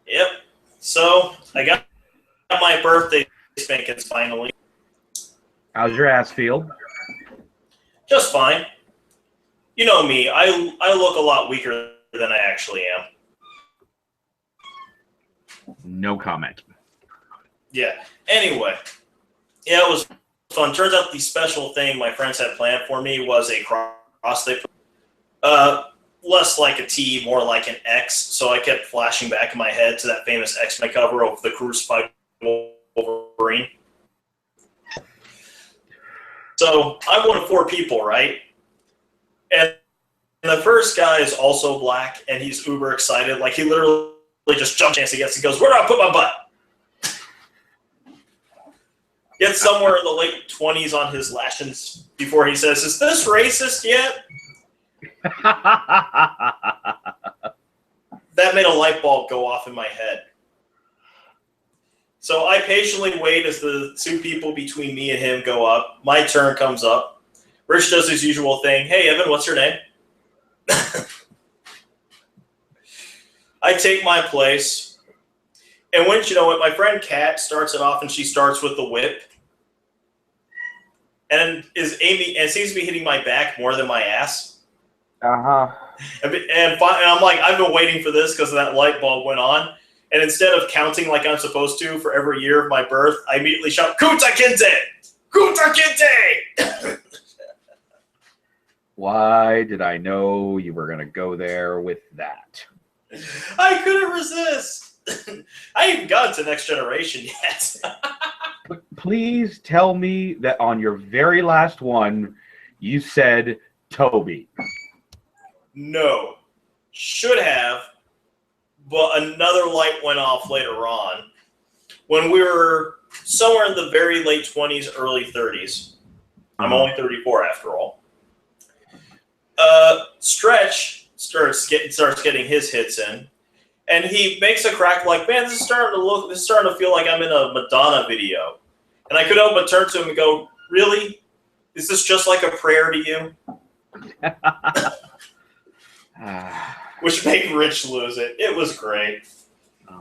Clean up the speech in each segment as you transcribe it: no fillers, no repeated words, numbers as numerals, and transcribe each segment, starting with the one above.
Yep. So I got my birthday spankings finally. How's your ass feel? Just fine. You know me. I look a lot weaker than I actually am. No comment. Yeah. Anyway, yeah, it was fun. Turns out the special thing my friends had planned for me was a cross. They less like a T, more like an X. So I kept flashing back in my head to that famous X-Men cover of the crucified Wolverine. So I'm one of 4 people, right? And the first guy is also black, and he's uber excited. Like, he literally just jumps chance he gets. He goes, "Where do I put my butt?" Gets somewhere in the late 20s on his lashings before he says, "Is this racist yet?" That made a light bulb go off in my head. So I patiently wait as the 2 people between me and him go up. My turn comes up. Rich does his usual thing. "Hey, Evan, what's your name?" I take my place. And once you know what, my friend Kat starts it off, and she starts with the whip. And seems to be hitting my back more than my ass. Uh-huh. And I'm like, I've been waiting for this because that light bulb went on. And instead of counting like I'm supposed to for every year of my birth, I immediately shout, "Kuta Kinte! Kuta Kinte!" Why did I know you were going to go there with that? I couldn't resist. I ain't even gotten to Next Generation yet. Please tell me that on your very last one, you said Toby. No. Should have, but another light went off later on when we were somewhere in the very late 20s, early 30s. I'm only 34 after all. Stretch starts getting his hits in, and he makes a crack like, "Man, this is starting to feel like I'm in a Madonna video." And I couldn't help but turn to him and go, "Really? Is this just like a prayer to you?" Which made Rich lose it. It was great.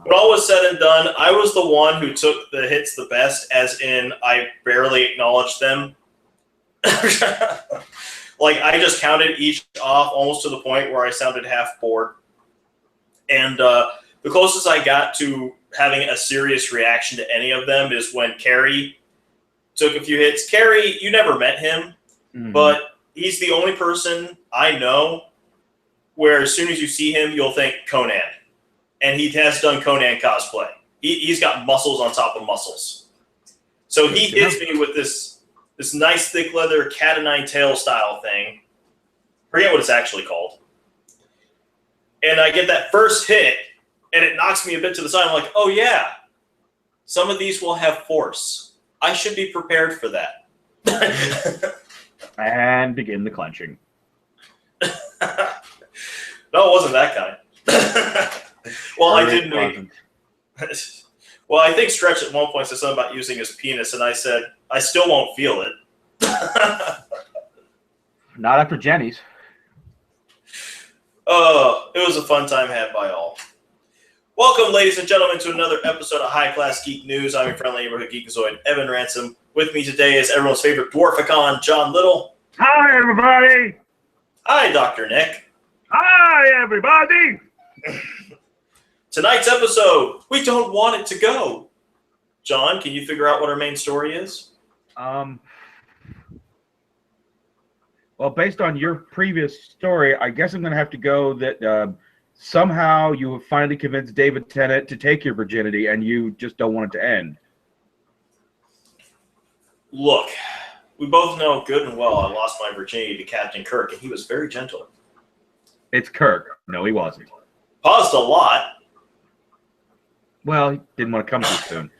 When all was said and done, I was the one who took the hits the best, as in I barely acknowledged them. Like, I just counted each off almost to the point where I sounded half bored. And the closest I got to having a serious reaction to any of them is when Carrie took a few hits. Carrie, you never met him, but he's the only person I know where as soon as you see him, you'll think Conan. And he has done Conan cosplay. He's got muscles on top of muscles. So he hits me with this nice thick leather cat o' nine tails style thing. Forget what it's actually called. And I get that first hit, and it knocks me a bit to the side. I'm like, "Oh yeah, some of these will have force. I should be prepared for that." And begin the clenching. No, it wasn't that kind. Well, I didn't know. Well, I think Stretch at one point said something about using his penis, and I said, "I still won't feel it." Not after Jenny's. Oh, it was a fun time had by all. Welcome, ladies and gentlemen, to another episode of High Class Geek News. I'm your friendly neighborhood geekazoid, Evan Ransom. With me today is everyone's favorite dwarficon, John Little. Hi, everybody. Hi, Dr. Nick. Hi, everybody. Tonight's episode, we don't want it to go. John, can you figure out what our main story is? Well, based on your previous story, I guess I'm going to have to go that somehow you have finally convinced David Tennant to take your virginity, and you just don't want it to end. Look, we both know good and well I lost my virginity to Captain Kirk, and he was very gentle. It's Kirk. No, he wasn't. Paused a lot. Well, he didn't want to come too soon.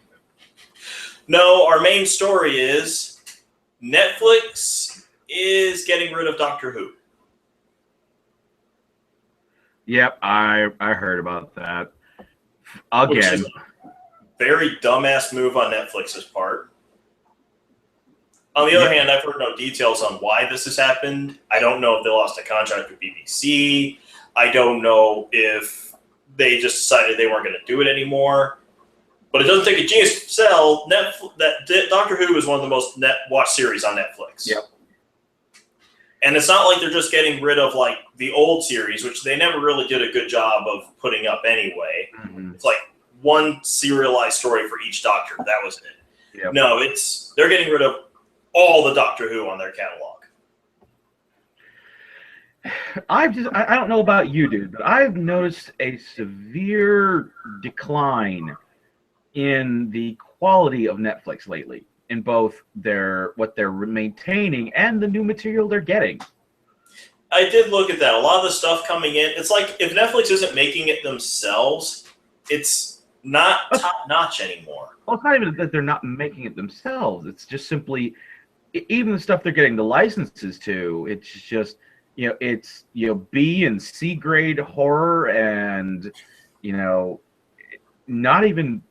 No, our main story is Netflix is getting rid of Doctor Who. Yep, I heard about that. Again. Which is a very dumbass move on Netflix's part. On the other hand, I've heard no details on why this has happened. I don't know if they lost a contract with BBC. I don't know if they just decided they weren't going to do it anymore. But it doesn't take a genius to sell. Doctor Who is one of the most watched series on Netflix. Yep. And it's not like they're just getting rid of like the old series, which they never really did a good job of putting up anyway. Mm-hmm. It's like one serialized story for each Doctor. That was it. Yep. No, they're getting rid of all the Doctor Who on their catalog. I don't know about you, dude, but I've noticed a severe decline in the quality of Netflix lately, in both what they're maintaining and the new material they're getting. I did look at that. A lot of the stuff coming in, it's like if Netflix isn't making it themselves, it's not top-notch anymore. Well, it's not even that they're not making it themselves. It's just simply, even the stuff they're getting the licenses to, it's just, it's, B and C grade horror and, not even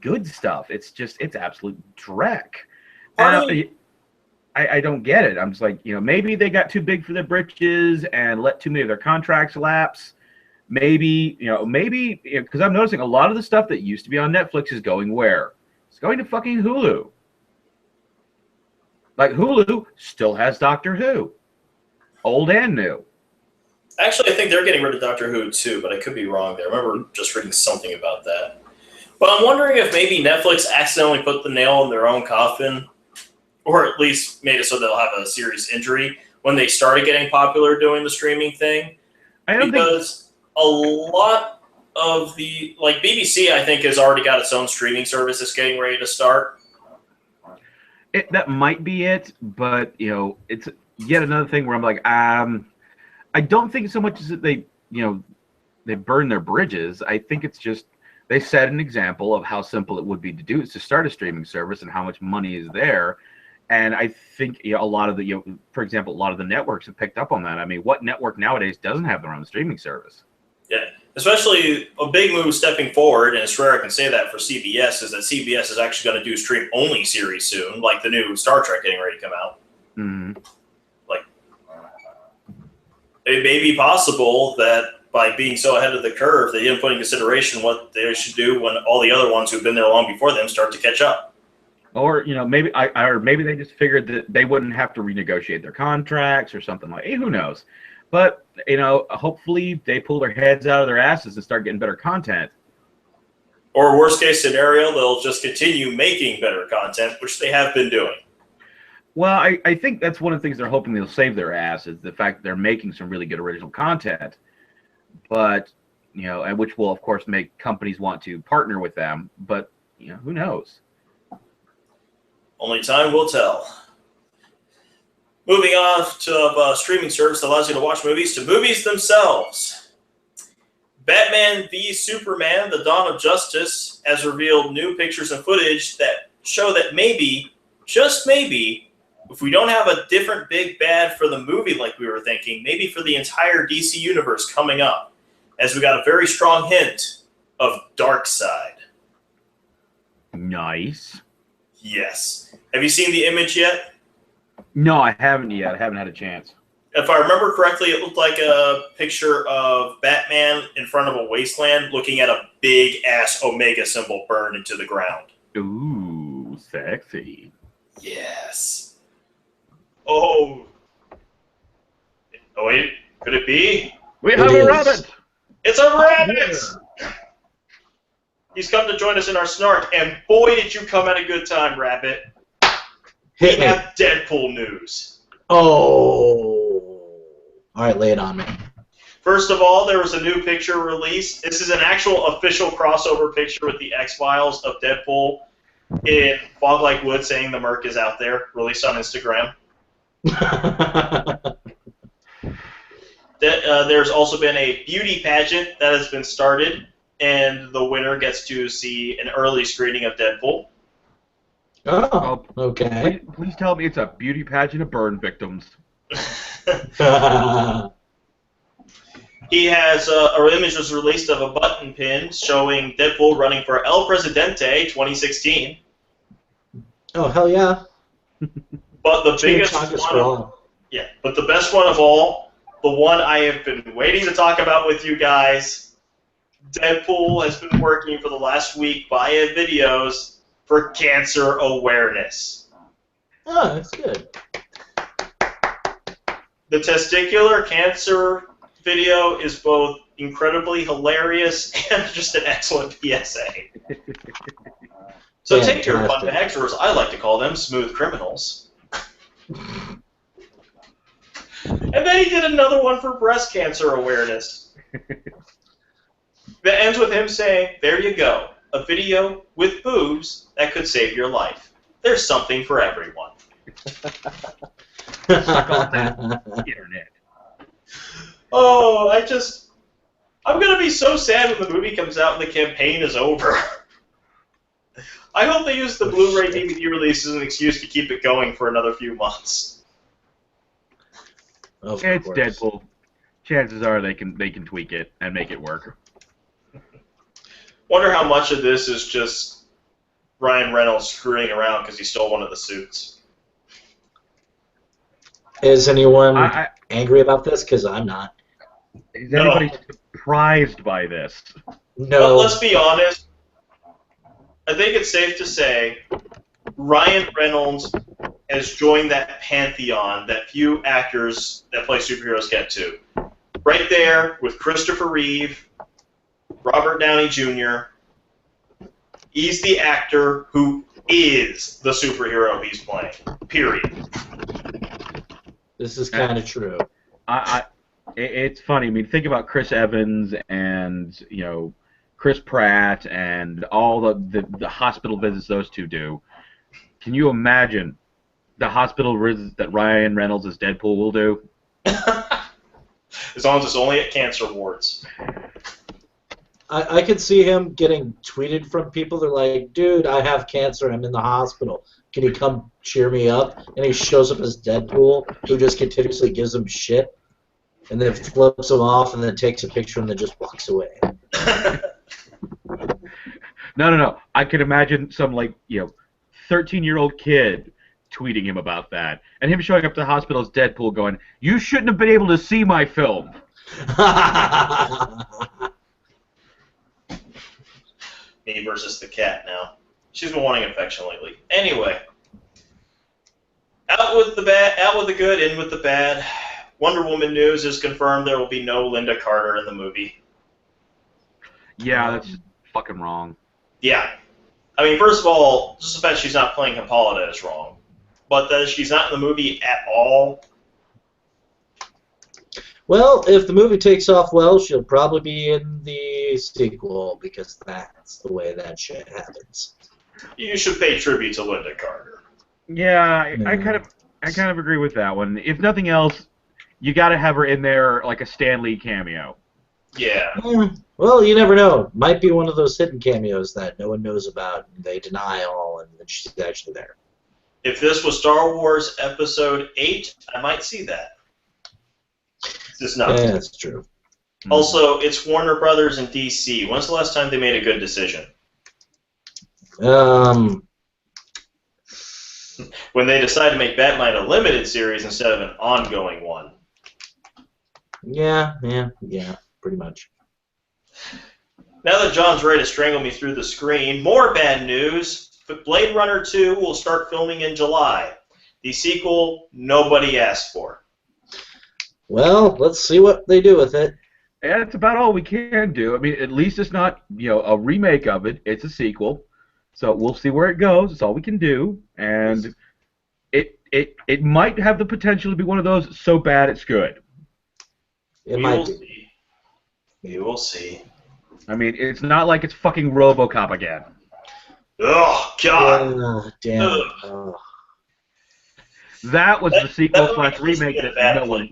good stuff. It's absolute dreck. I don't get it. I'm just like, maybe they got too big for their britches and let too many of their contracts lapse. Maybe, because I'm noticing a lot of the stuff that used to be on Netflix is going where? It's going to fucking Hulu. Like, Hulu still has Doctor Who. Old and new. Actually, I think they're getting rid of Doctor Who too, but I could be wrong there. I remember just reading something about that. But I'm wondering if maybe Netflix accidentally put the nail in their own coffin, or at least made it so they'll have a serious injury when they started getting popular doing the streaming thing. Because a lot of the, like BBC, I think, has already got its own streaming service that's getting ready to start. That might be it, but, it's yet another thing where I'm like, I don't think so much as that they burn their bridges. I think it's just they set an example of how simple it would be to do is to start a streaming service and how much money is there. And I think a lot of the, for example, a lot of the networks have picked up on that. I mean, what network nowadays doesn't have their own streaming service? Yeah, especially a big move stepping forward, and it's rare I can say that for CBS, is that CBS is actually going to do stream-only series soon, like the new Star Trek getting ready to come out. Mm-hmm. Like, it may be possible that by being so ahead of the curve, they didn't put in consideration what they should do when all the other ones who've been there long before them start to catch up. Or maybe they just figured that they wouldn't have to renegotiate their contracts or something like. Who knows? But hopefully they pull their heads out of their asses and start getting better content. Or worst case scenario, they'll just continue making better content, which they have been doing. Well, I think that's one of the things they're hoping they'll save their ass is the fact that they're making some really good original content. But and which will of course make companies want to partner with them. But who knows? Only time will tell. Moving on to a streaming service that allows you to watch movies, to movies themselves. Batman v Superman: The Dawn of Justice has revealed new pictures and footage that show that maybe, just maybe, if we don't have a different big bad for the movie like we were thinking, maybe for the entire DC universe coming up, as we got a very strong hint of Darkseid. Nice. Yes. Have you seen the image yet? No, I haven't yet. I haven't had a chance. If I remember correctly, it looked like a picture of Batman in front of a wasteland looking at a big-ass Omega symbol burned into the ground. Ooh, sexy. Yes. Oh. Oh, wait. Could it be? We have a rabbit! It's a rabbit! He's come to join us in our snark, and boy, did you come at a good time, Rabbit. We have Deadpool news. Oh. All right, lay it on me. First of all, there was a new picture released. This is an actual official crossover picture with the X-Files of Deadpool in Fog-Like Wood saying the Merc is out there, released on Instagram. There's also been a beauty pageant that has been started, and the winner gets to see an early screening of Deadpool. Oh, okay. Please tell me it's a beauty pageant of burn victims. He has an image was released of a button pin showing Deadpool running for El Presidente 2016. Oh, hell yeah. But the biggest one, but the best one of all, the one I have been waiting to talk about with you guys, Deadpool has been working for the last week via videos for cancer awareness. Oh, that's good. The testicular cancer video is both incredibly hilarious and just an excellent PSA. So take your fun bags, or as I like to call them, smooth criminals. And then he did another one for breast cancer awareness. That ends with him saying, there you go, a video with boobs that could save your life. There's something for everyone. Suck on that internet. Oh, I'm going to be so sad when the movie comes out and the campaign is over. I hope they use the Blu-ray DVD release as an excuse to keep it going for another few months. It's Deadpool. Chances are they can tweak it and make it work. Wonder how much of this is just Ryan Reynolds screwing around because he stole one of the suits. Is anyone angry about this? Because I'm not. Is anybody surprised by this? No. But let's be honest. I think it's safe to say Ryan Reynolds has joined that pantheon that few actors that play superheroes get to. Right there with Christopher Reeve, Robert Downey Jr. He's the actor who is the superhero he's playing. Period. This is kind of true. It's funny. I mean, think about Chris Evans and Chris Pratt and all the hospital visits those two do. Can you imagine the hospital visits that Ryan Reynolds as Deadpool will do? As long as it's only at cancer wards. I could see him getting tweeted from people. They're like, dude, I have cancer. I'm in the hospital. Can you come cheer me up? And he shows up as Deadpool, who just continuously gives him shit, and then flips him off and then takes a picture and then just walks away. No. I could imagine some 13-year-old kid tweeting him about that, and him showing up to the hospital as Deadpool going, "You shouldn't have been able to see my film." Me versus the cat now. She's been wanting affection lately. Anyway, out with the good, in with the bad. Wonder Woman news is confirmed there will be no Linda Carter in the movie. Yeah, that's fucking wrong. Yeah. I mean, first of all, just the fact she's not playing Hippolyta is wrong. But that she's not in the movie at all. Well, if the movie takes off well, she'll probably be in the sequel, because that's the way that shit happens. You should pay tribute to Linda Carter. Yeah, I kind of agree with that one. If nothing else, you got to have her in there like a Stan Lee cameo. Yeah. Well, you never know. Might be one of those hidden cameos that no one knows about, and they deny all, and then she's actually there. If this was Star Wars Episode 8, I might see that. It's just not. Yeah, that's true. Also, it's Warner Brothers and DC. When's the last time they made a good decision? When they decided to make Batman a limited series instead of an ongoing one. Yeah, pretty much. Now that John's ready to strangle me through the screen, more bad news. Blade Runner 2 will start filming in July. The sequel nobody asked for. Well, let's see what they do with it. And that's about all we can do. I mean, at least it's not, a remake of it. It's a sequel. So we'll see where it goes. It's all we can do. And it might have the potential to be one of those so bad it's good. It might be. We will see. I mean, it's not like it's fucking RoboCop again. Oh, God. Damn. That was the sequel / remake that no one...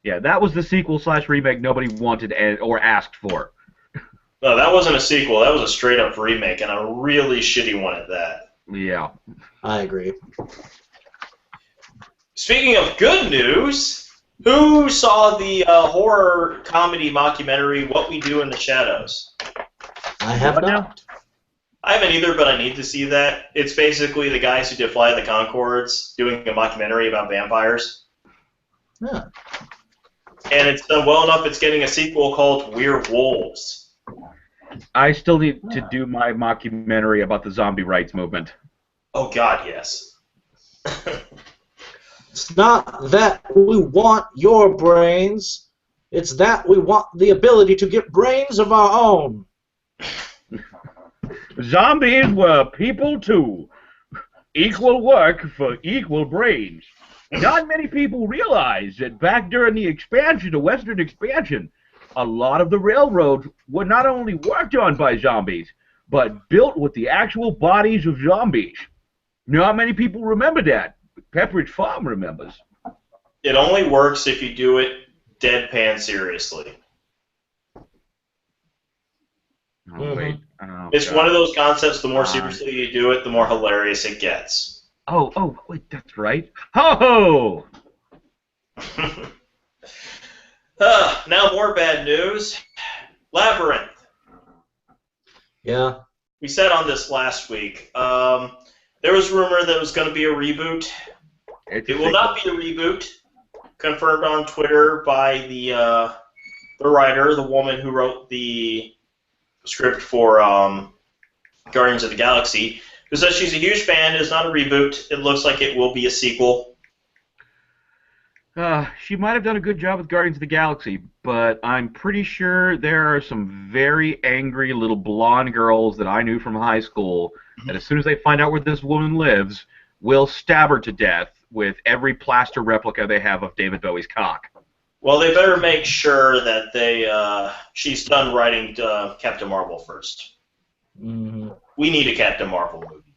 Yeah, that was the sequel / remake nobody wanted or asked for. No, that wasn't a sequel. That was a straight-up remake, and a really shitty one at that. Yeah. I agree. Speaking of good news, who saw the horror comedy mockumentary What We Do in the Shadows? I have not. I haven't either, but I need to see that. It's basically the guys who did Flight of the Conchords doing a mockumentary about vampires. Yeah. And it's done well enough, it's getting a sequel called We're Wolves. I still need to do my mockumentary about the zombie rights movement. Oh God, yes. It's not that we want your brains. It's that we want the ability to get brains of our own. Zombies were people too. Equal work for equal brains. Not many people realize that back during the Western expansion, a lot of the railroads were not only worked on by zombies, but built with the actual bodies of zombies. Not many people remember that. Pepperidge Farm remembers. It only works if you do it deadpan seriously. Oh, wait. Oh, It's God. one of those concepts, the more seriously you do it, the more hilarious it gets. Oh, wait, that's right. Ho ho! Now more bad news. Labyrinth. Yeah. We said on this last week. There was rumor that it was going to be a reboot. It will not be a reboot. Confirmed on Twitter by the writer, the woman who wrote the script for Guardians of the Galaxy, who says she's a huge fan. It is not a reboot. It looks like it will be a sequel. She might have done a good job with Guardians of the Galaxy, but I'm pretty sure there are some very angry little blonde girls that I knew from high school that as soon as they find out where this woman lives, will stab her to death with every plaster replica they have of David Bowie's cock. Well, they better make sure that she's done writing Captain Marvel first. Mm-hmm. We need a Captain Marvel movie.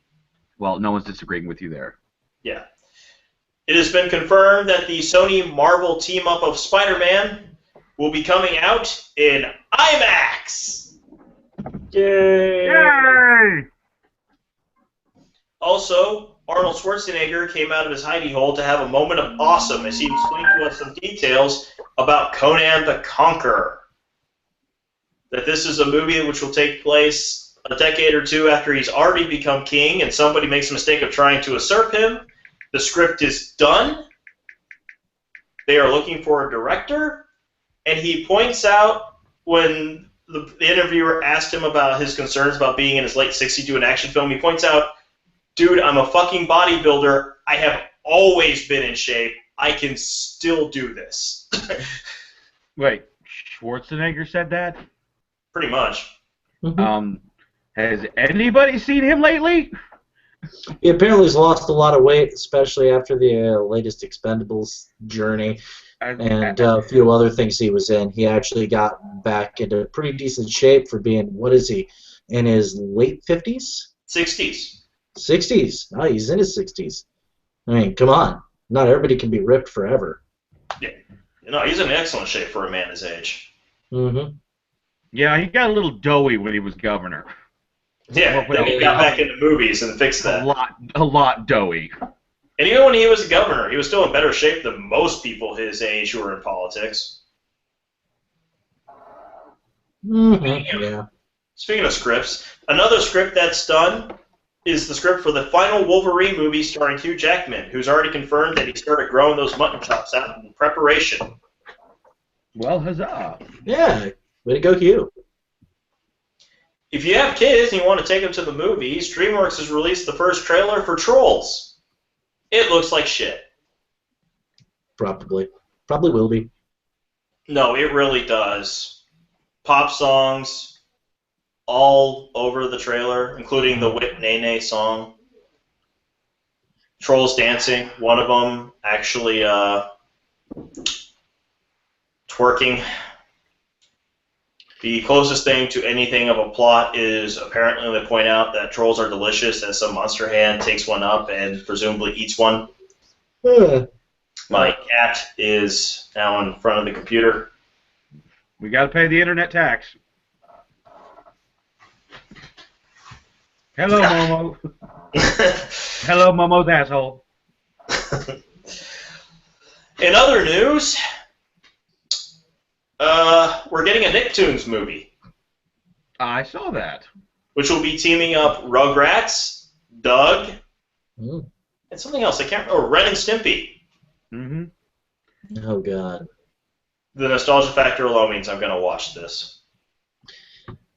Well, no one's disagreeing with you there. Yeah. It has been confirmed that the Sony Marvel team-up of Spider-Man will be coming out in IMAX! Yay! Yay! Also, Arnold Schwarzenegger came out of his hidey hole to have a moment of awesome as he explained to us some details about Conan the Conqueror. That this is a movie which will take place a decade or two after he's already become king and somebody makes a mistake of trying to usurp him. The script is done. They are looking for a director. And he points out when the interviewer asked him about his concerns about being in his late 60s doing an action film, he points out, dude, I'm a fucking bodybuilder. I have always been in shape. I can still do this. Wait, Schwarzenegger said that? Pretty much. Mm-hmm. Has anybody seen him lately? He apparently has lost a lot of weight, especially after the latest Expendables journey and a few other things he was in. He actually got back into pretty decent shape for being, what is he, in his late 50s? 60s. 60s. Oh, he's in his 60s. I mean, come on. Not everybody can be ripped forever. Yeah. You know, he's in excellent shape for a man his age. Mm-hmm. Yeah, he got a little doughy when he was governor. Yeah, then he got back into movies and fixed that. A lot doughy. And even when he was a governor, he was still in better shape than most people his age who are in politics. Mm-hmm. Yeah. Speaking of scripts, another script that's done is the script for the final Wolverine movie starring Hugh Jackman, who's already confirmed that he started growing those mutton chops out in preparation. Well, huzzah. Yeah. Way to go, Hugh. If you have kids and you want to take them to the movies, DreamWorks has released the first trailer for Trolls. It looks like shit. Probably. Probably will be. No, it really does. Pop songs all over the trailer, including the Whip Nene song. Trolls dancing, one of them actually twerking. The closest thing to anything of a plot is apparently they point out that trolls are delicious as some monster hand takes one up and presumably eats one. My cat is now in front of the computer. We got to pay the internet tax. Hello, Momo. Hello, Momo's asshole. In other news, we're getting a Nicktoons movie. I saw that. Which will be teaming up Rugrats, Doug, Mm. and something else. I can't remember. Ren and Stimpy. Mm-hmm. Oh, God. The nostalgia factor alone means I'm going to watch this.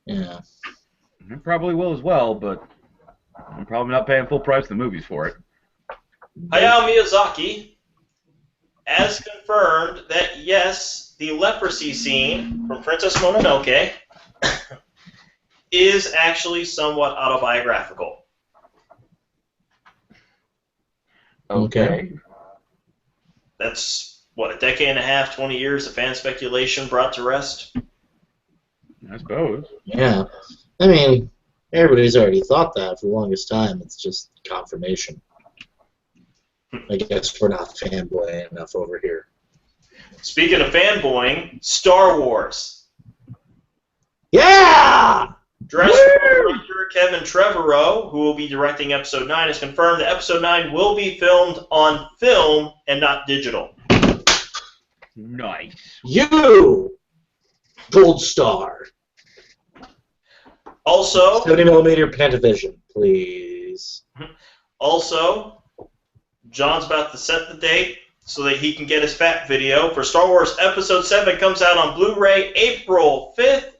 Yeah. I probably will as well, but I'm probably not paying full price the movies for it. Hayao Miyazaki has confirmed that, yes, the leprosy scene from Princess Mononoke is actually somewhat autobiographical. Okay. That's, what, a decade and a half, 20 years of fan speculation brought to rest? I suppose. Yeah. I mean, everybody's already thought that for the longest time. It's just confirmation. I guess we're not fanboying enough over here. Speaking of fanboying, Star Wars. Yeah! Director Kevin Trevorrow, who will be directing Episode 9, has confirmed that Episode 9 will be filmed on film and not digital. Nice. You! Gold star. Also, 70mm Pentavision, please. Also, John's about to set the date so that he can get his fat video for Star Wars Episode 7. Comes out on Blu-ray April 5th,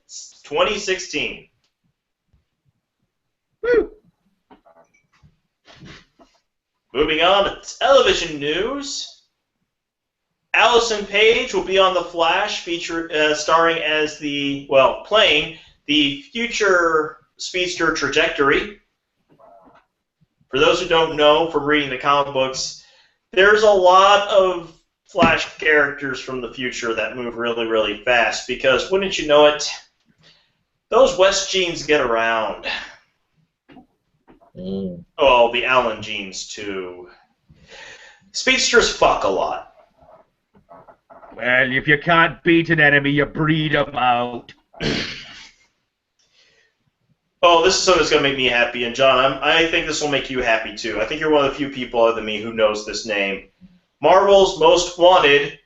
2016. Woo! Moving on to television news. Allison Page will be on The Flash, starring as playing the future speedster Trajectory. For those who don't know from reading the comic books, there's a lot of Flash characters from the future that move really, really fast because, wouldn't you know it, those West genes get around. Oh, the Allen genes, too. Speedsters fuck a lot. Well, if you can't beat an enemy, you breed them out. Oh, this is something that's going to make me happy. And John, I think this will make you happy, too. I think you're one of the few people other than me who knows this name. Marvel's Most Wanted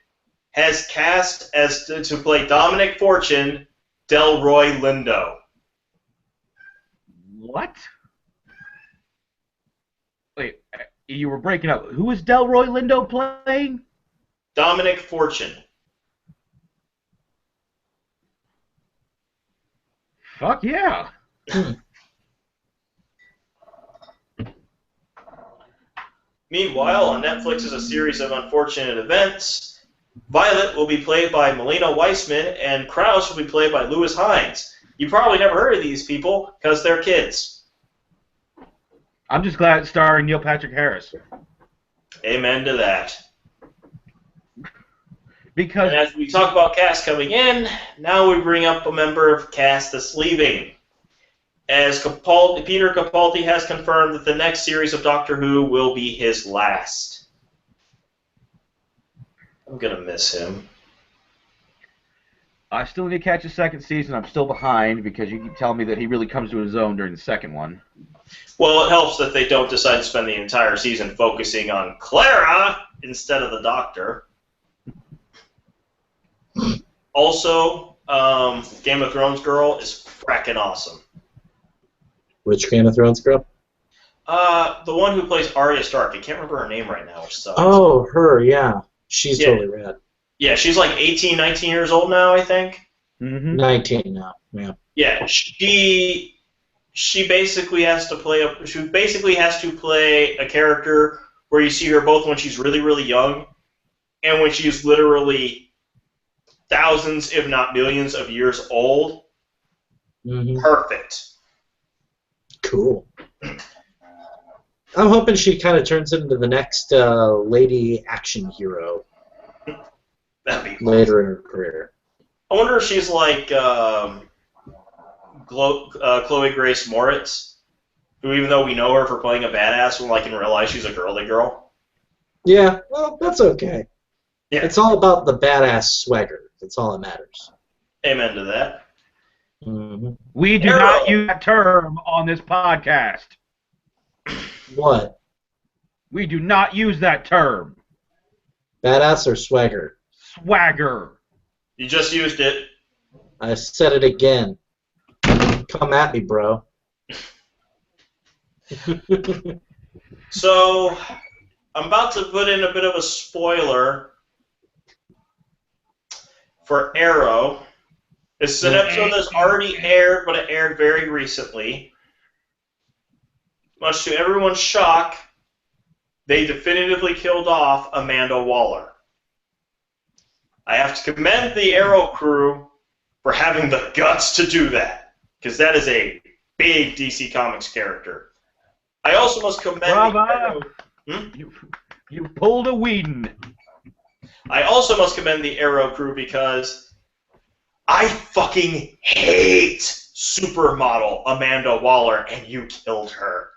has cast as to play Dominic Fortune, Delroy Lindo. What? Wait, you were breaking up. Who is Delroy Lindo playing? Dominic Fortune. Fuck yeah. Meanwhile, on Netflix is a series of unfortunate events. Violet will be played by Melina Weissman, and Krause will be played by Lewis Hines. You probably never heard of these people because they're kids. I'm just glad it's starring Neil Patrick Harris. Amen to that. Because and as we talk about cast coming in, now we bring up a member of cast that's leaving. As Peter Capaldi has confirmed that the next series of Doctor Who will be his last. I'm going to miss him. I still need to catch the second season. I'm still behind because you keep telling me that he really comes to his own during the second one. Well, it helps that they don't decide to spend the entire season focusing on Clara instead of the Doctor. Also, Game of Thrones girl is fracking awesome. Which Game of Thrones girl? The one who plays Arya Stark. I can't remember her name right now, which sucks. Oh, her, yeah. She's totally rad. Yeah, she's like 18, 19 years old now, I think. Mm-hmm. 19 now, yeah. Yeah, she basically has to play a character where you see her both when she's really, really young and when she's literally thousands, if not millions, of years old. Mm-hmm. Perfect. Cool. I'm hoping she kind of turns into the next lady action hero That'd be later in her career. I wonder if she's like Chloe Grace Moritz, who, even though we know her for playing a badass, when in real life she's a girly girl. Yeah, well, that's okay. Yeah. It's all about the badass swagger. That's all that matters. Amen to that. Mm-hmm. We do not use that term on this podcast. What? We do not use that term. Badass or swagger? Swagger. You just used it. I said it again. Come at me, bro. So, I'm about to put in a bit of a spoiler for Arrow. This is an episode that's already aired, but it aired very recently. Much to everyone's shock, they definitively killed off Amanda Waller. I have to commend the Arrow crew for having the guts to do that, because that is a big DC Comics character. I also must commend Bravo! You pulled a Whedon. I also must commend the Arrow crew because I fucking hate supermodel Amanda Waller, and you killed her.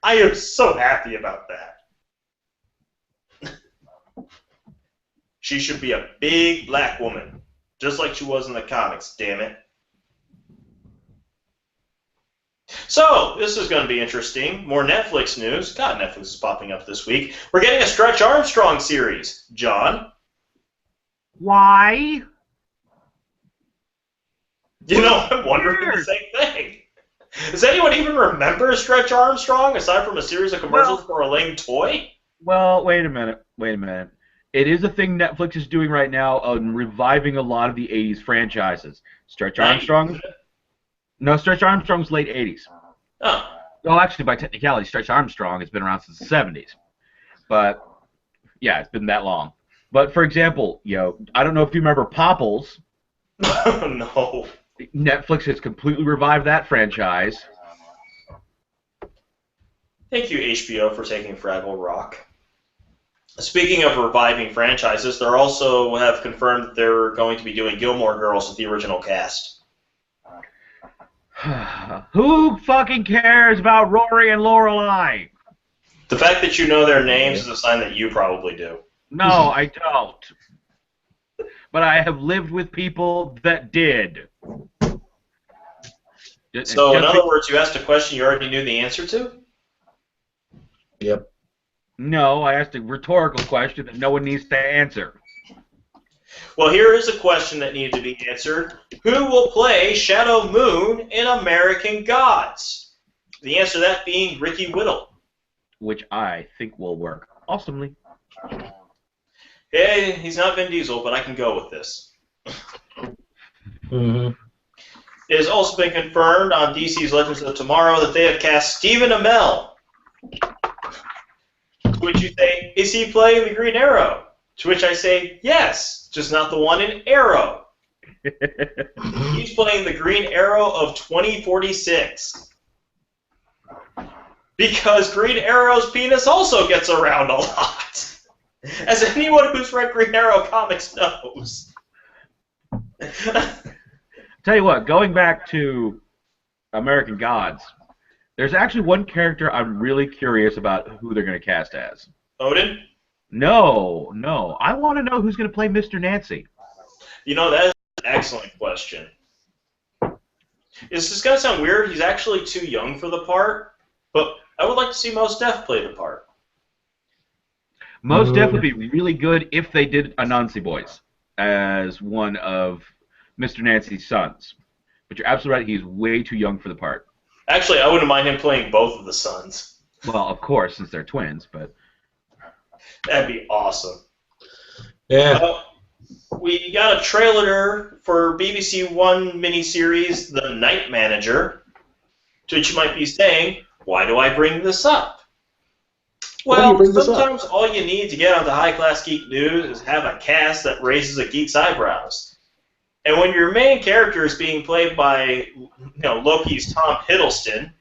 I am so happy about that. She should be a big black woman, just like she was in the comics, damn it. So, this is going to be interesting. More Netflix news. God, Netflix is popping up this week. We're getting a Stretch Armstrong series. John? Why? You know, I'm wondering the same thing. Does anyone even remember Stretch Armstrong, aside from a series of commercials for a lame toy? Well, wait a minute. It is a thing Netflix is doing right now on reviving a lot of the 80s franchises. Stretch Armstrong? No, Stretch Armstrong's late 80s. Oh. Well, actually, by technicality, Stretch Armstrong has been around since the 70s. But, yeah, it's been that long. But, for example, I don't know if you remember Popples. No. Netflix has completely revived that franchise. Thank you, HBO, for taking Fraggle Rock. Speaking of reviving franchises, they also have confirmed that they're going to be doing Gilmore Girls with the original cast. Who fucking cares about Rory and Lorelai? The fact that you know their names is a sign that you probably do. No, I don't. But I have lived with people that did. So, in other words, you asked a question you already knew the answer to? Yep. No, I asked a rhetorical question that no one needs to answer. Well, here is a question that needed to be answered. Who will play Shadow Moon in American Gods? The answer to that being Ricky Whittle. Which I think will work awesomely. Hey, he's not Vin Diesel, but I can go with this. Mm-hmm. It has also been confirmed on DC's Legends of Tomorrow that they have cast Stephen Amell. To which you say, is he playing the Green Arrow? To which I say, yes, just not the one in Arrow. He's playing the Green Arrow of 2046. Because Green Arrow's penis also gets around a lot. As anyone who's read Green Arrow comics knows. Tell you what, going back to American Gods, there's actually one character I'm really curious about who they're going to cast as. Odin? No. I want to know who's going to play Mr. Nancy. You know, that is an excellent question. This is going to sound weird. He's actually too young for the part, but I would like to see Mos Def play the part. Mos Def would be really good if they did Anansi Boys as one of Mr. Nancy's sons. But you're absolutely right, he's way too young for the part. Actually, I wouldn't mind him playing both of the sons. Well, of course, since they're twins, but... That'd be awesome. Yeah. We got a trailer for BBC One miniseries, The Night Manager, to which you might be saying, why do I bring this up? Well, sometimes all you need to get onto High Class Geek News is have a cast that raises a geek's eyebrows. And when your main character is being played by, Loki's Tom Hiddleston,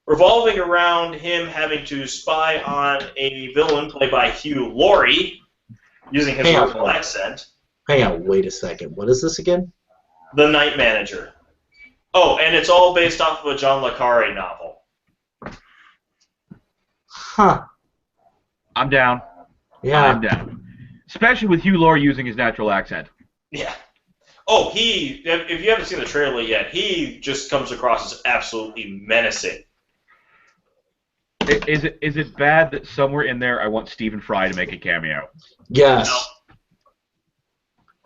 revolving around him having to spy on a villain played by Hugh Laurie, using his local accent. Hang on, wait a second. What is this again? The Night Manager. Oh, and it's all based off of a John le Carre novel. Huh. I'm down. Yeah. I'm down. Especially with Hugh Laurie using his natural accent. Yeah. Oh, if you haven't seen the trailer yet, he just comes across as absolutely menacing. Is it bad that somewhere in there I want Stephen Fry to make a cameo? Yes.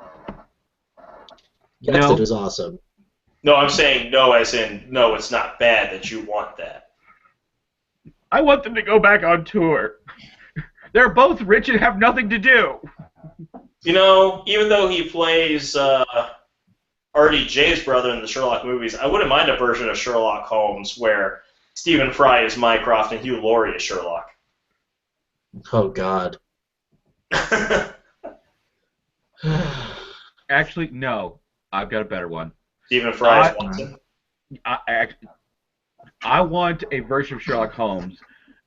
No. Yes, No. it is awesome. No, I'm saying no as in, no, it's not bad that you want that. I want them to go back on tour. They're both rich and have nothing to do. You know, even though he plays RDJ's brother in the Sherlock movies, I wouldn't mind a version of Sherlock Holmes where Stephen Fry is Mycroft and Hugh Laurie is Sherlock. Oh God. Actually, no. I've got a better one. Stephen Fry is Watson. I want a version of Sherlock Holmes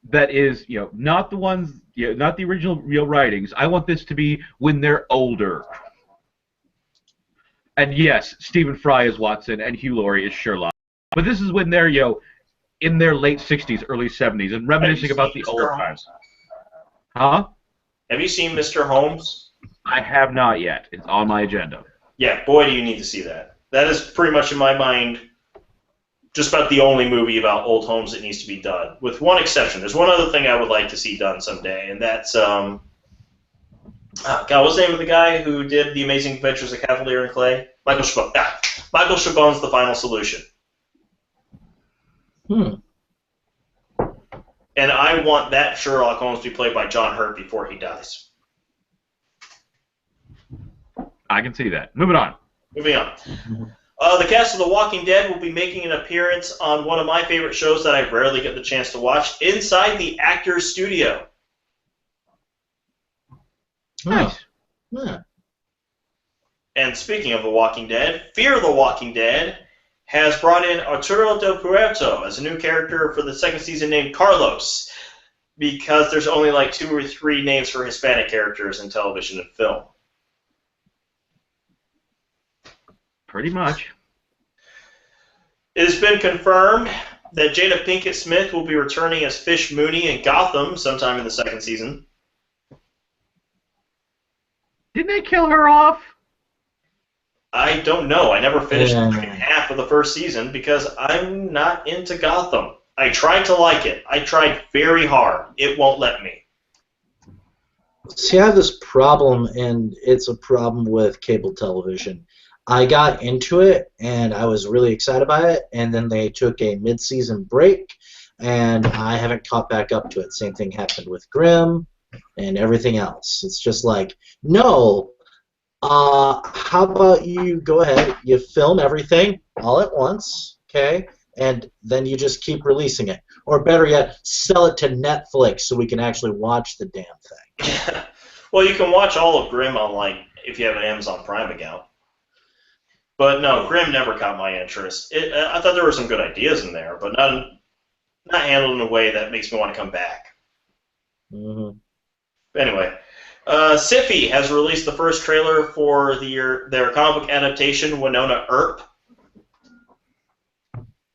that is, not the ones, not the original real writings. I want this to be when they're older. And yes, Stephen Fry is Watson and Hugh Laurie is Sherlock. But this is when they're, in their late 60s, early 70s, and reminiscing about the old times. Huh? Have you seen Mr. Holmes? I have not yet. It's on my agenda. Yeah, boy, do you need to see that. That is pretty much, in my mind, just about the only movie about old Holmes that needs to be done, with one exception. There's one other thing I would like to see done someday, and that's, God, what's the name of the guy who did The Amazing Adventures of Cavalier and Clay? Michael Chabon. Yeah, Michael Chabon's The Final Solution. And I want that Sherlock Holmes to be played by John Hurt before he dies. I can see that. Moving on. Moving on. The cast of The Walking Dead will be making an appearance on one of my favorite shows that I rarely get the chance to watch, Inside the Actors Studio. Nice. Yeah. And speaking of The Walking Dead, Fear the Walking Dead has brought in Arturo Del Puerto as a new character for the second season named Carlos, because there's only like 2 or 3 names for Hispanic characters in television and film. Pretty much. It has been confirmed that Jada Pinkett Smith will be returning as Fish Mooney in Gotham sometime in the second season. Didn't they kill her off? I don't know. I never finished the second half of the first season because I'm not into Gotham. I tried to like it. I tried very hard. It won't let me. See, I have this problem, and it's a problem with cable television. I got into it, and I was really excited by it, and then they took a mid-season break, and I haven't caught back up to it. Same thing happened with Grimm and everything else. It's just like, no, how about you go ahead, you film everything all at once, okay, and then you just keep releasing it. Or better yet, sell it to Netflix so we can actually watch the damn thing. Well, you can watch all of Grimm on, like, if you have an Amazon Prime account. But no, Grimm never caught my interest. I thought there were some good ideas in there, but not handled in a way that makes me want to come back. Mm-hmm. Anyway, Syfy has released the first trailer for their comic book adaptation, Winona Earp. I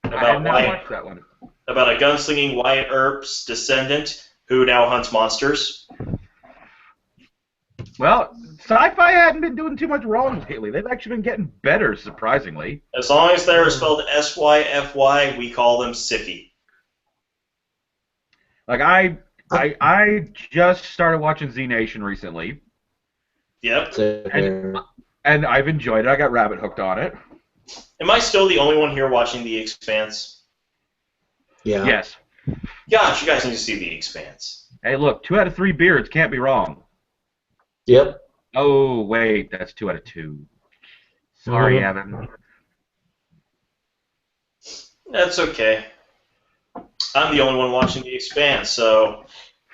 have not watched that one. About a gunslinging Wyatt Earp's descendant who now hunts monsters. Well, sci-fi hadn't been doing too much wrong lately. They've actually been getting better, surprisingly. As long as they're spelled S-Y-F-Y, we call them Syfy. Like, I just started watching Z Nation recently. Yep. And I've enjoyed it. I got rabbit hooked on it. Am I still the only one here watching The Expanse? Yeah. Yes. Gosh, you guys need to see The Expanse. Hey, look, 2 out of 3 beards can't be wrong. Yep. Oh, wait, that's 2 out of 2. Sorry, Evan. That's okay. I'm the only one watching The Expanse, so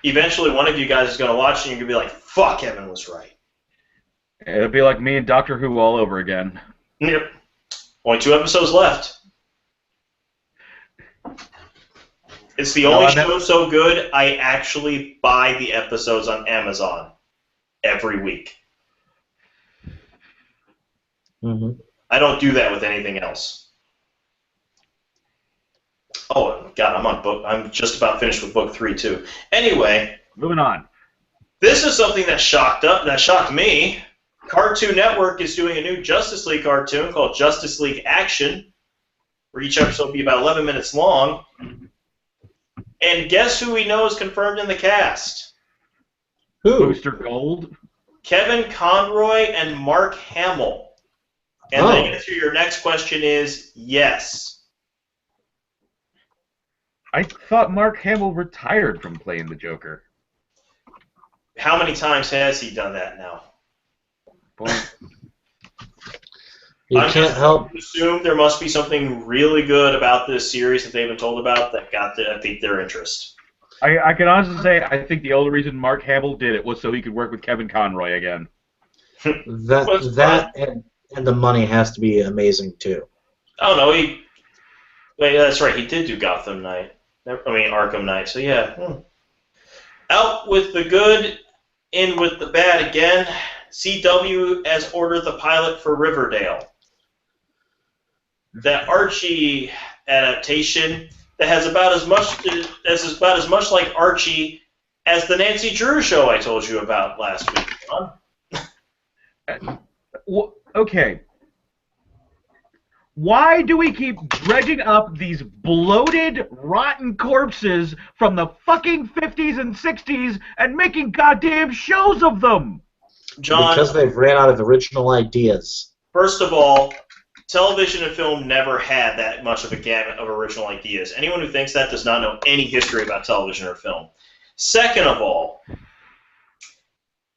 eventually one of you guys is going to watch it and you're going to be like, fuck, Evan was right. It'll be like me and Doctor Who all over again. Yep. Only 2 episodes left. It's the only show so good, I actually buy the episodes on Amazon every week. Mm-hmm. I don't do that with anything else. Oh, God, I'm just about finished with book 3, too. Anyway. Moving on. This is something that shocked me. Cartoon Network is doing a new Justice League cartoon called Justice League Action, where each episode will be about 11 minutes long. And guess who we know is confirmed in the cast? Who? Booster Gold. Kevin Conroy and Mark Hamill. And the answer to your next question is yes. I thought Mark Hamill retired from playing the Joker. How many times has he done that now? Point. You I'm can't just help. going to assume there must be something really good about this series that they've been told about that piqued their interest. I can honestly say I think the only reason Mark Hamill did it was so he could work with Kevin Conroy again. That and the money has to be amazing too. Oh no, wait, that's right. He did do Gotham Knight. Arkham Knight. So yeah. Out with the good, in with the bad again. CW has ordered the pilot for Riverdale. That Archie adaptation that has about as much like Archie as the Nancy Drew show I told you about last week. Huh? Well, okay. Why do we keep dredging up these bloated, rotten corpses from the fucking 50s and 60s and making goddamn shows of them? John, because they've ran out of original ideas. First of all, television and film never had that much of a gamut of original ideas. Anyone who thinks that does not know any history about television or film. Second of all,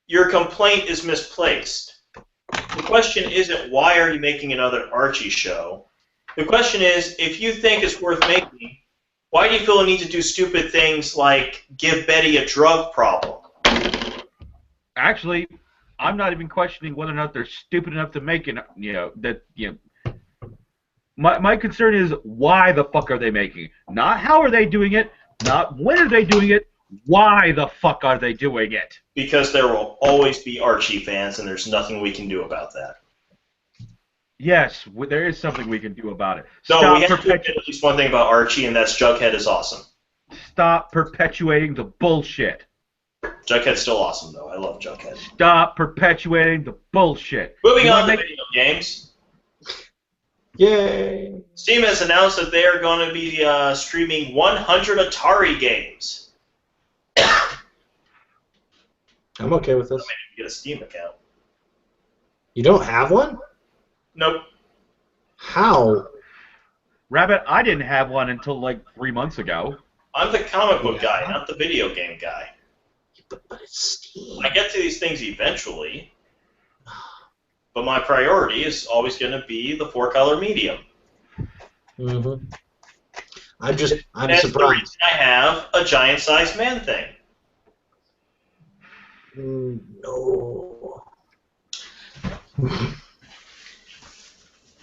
your complaint is misplaced. The question isn't why are you making another Archie show? The question is, if you think it's worth making, why do you feel the need to do stupid things like give Betty a drug problem? Actually, I'm not even questioning whether or not they're stupid enough to make it. My concern is why the fuck are they making it? Not how are they doing it, not when are they doing it, why the fuck are they doing it? Because there will always be Archie fans, and there's nothing we can do about that. Yes, there is something we can do about it. No, we have to admit at least one thing about Archie, and that's Jughead is awesome. Stop perpetuating the bullshit. Jughead's still awesome, though. I love Jughead. Stop perpetuating the bullshit. Moving on to video games. Yay! Steam has announced that they are going to be streaming 100 Atari games. I'm okay with this. You get a Steam account. You don't have one? Nope. How? Rabbit, I didn't have one until like 3 months ago. I'm the comic book guy, not the video game guy. But it's Steam. I get to these things eventually, but my priority is always going to be the 4-color medium. Mm-hmm. I'm That's the surprised. reason I have a giant-sized man thing. No.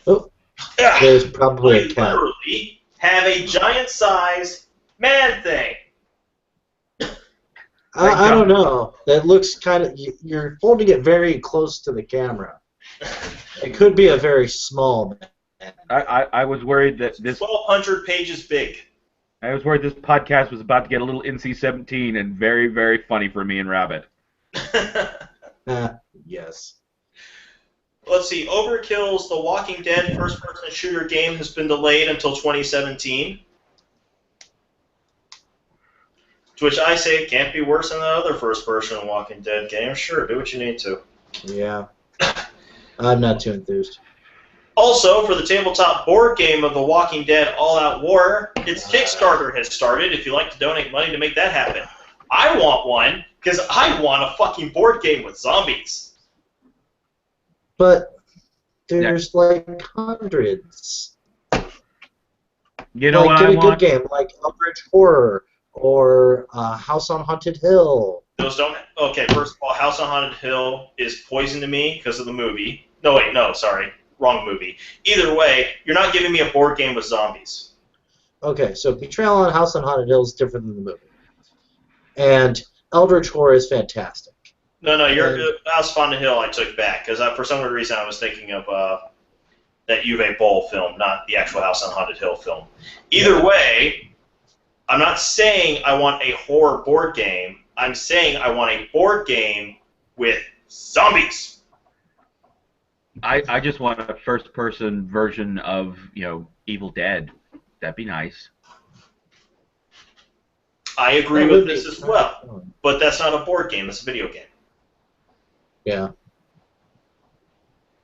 Oh, there's probably a cat. I literally have a giant-sized man thing. I don't know. That looks kind of... You're holding it very close to the camera. It could be a very small man. I was worried that this... 1,200 pages big. I was worried this podcast was about to get a little NC-17 and very, very funny for me and Rabbit. Yes. Let's see. Overkill's The Walking Dead first-person shooter game has been delayed until 2017. To which I say it can't be worse than the other first-person Walking Dead game. Sure, do what you need to. Yeah. I'm not too enthused. Also, for the tabletop board game of The Walking Dead All-Out War, its Kickstarter has started if you'd like to donate money to make that happen. I want one, because I want a fucking board game with zombies. But there's like hundreds. You know like, what get I a want? good game like Eldritch Horror or House on Haunted Hill. Those don't... Okay, first of all, House on Haunted Hill is poison to me because of the movie. No, wait, no, sorry. Wrong movie. Either way, you're not giving me a board game with zombies. Okay, so Betrayal on House on Haunted Hill is different than the movie. And Eldritch Horror is fantastic. No, your House on the Hill I took back, because for some reason I was thinking of that Uwe Boll film, not the actual House on Haunted Hill film. Either way, I'm not saying I want a horror board game. I'm saying I want a board game with zombies. I just want a first-person version of, Evil Dead. That'd be nice. I agree with this as well, but that's not a board game. It's a video game. Yeah.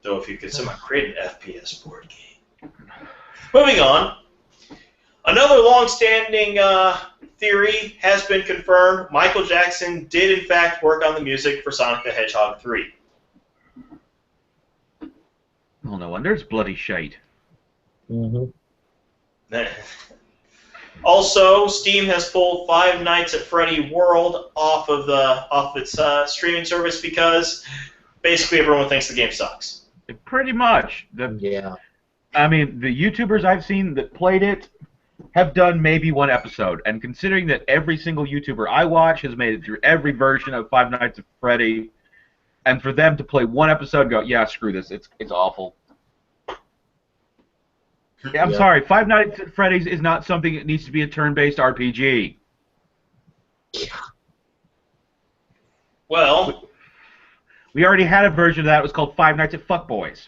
Though if you could somehow create an FPS board game. Moving on. Another long-standing theory has been confirmed. Michael Jackson did, in fact, work on the music for Sonic the Hedgehog 3. Well, no wonder it's bloody shite. Mm-hmm. Also, Steam has pulled Five Nights at Freddy World off its streaming service because basically everyone thinks the game sucks. Pretty much. Yeah. I mean, the YouTubers I've seen that played it have done maybe one episode, and considering that every single YouTuber I watch has made it through every version of Five Nights at Freddy, and for them to play one episode and go, yeah, screw this, it's awful. Yeah, I'm sorry, Five Nights at Freddy's is not something that needs to be a turn-based RPG. Yeah. Well, we already had a version of that. It was called Five Nights at Fuckboys.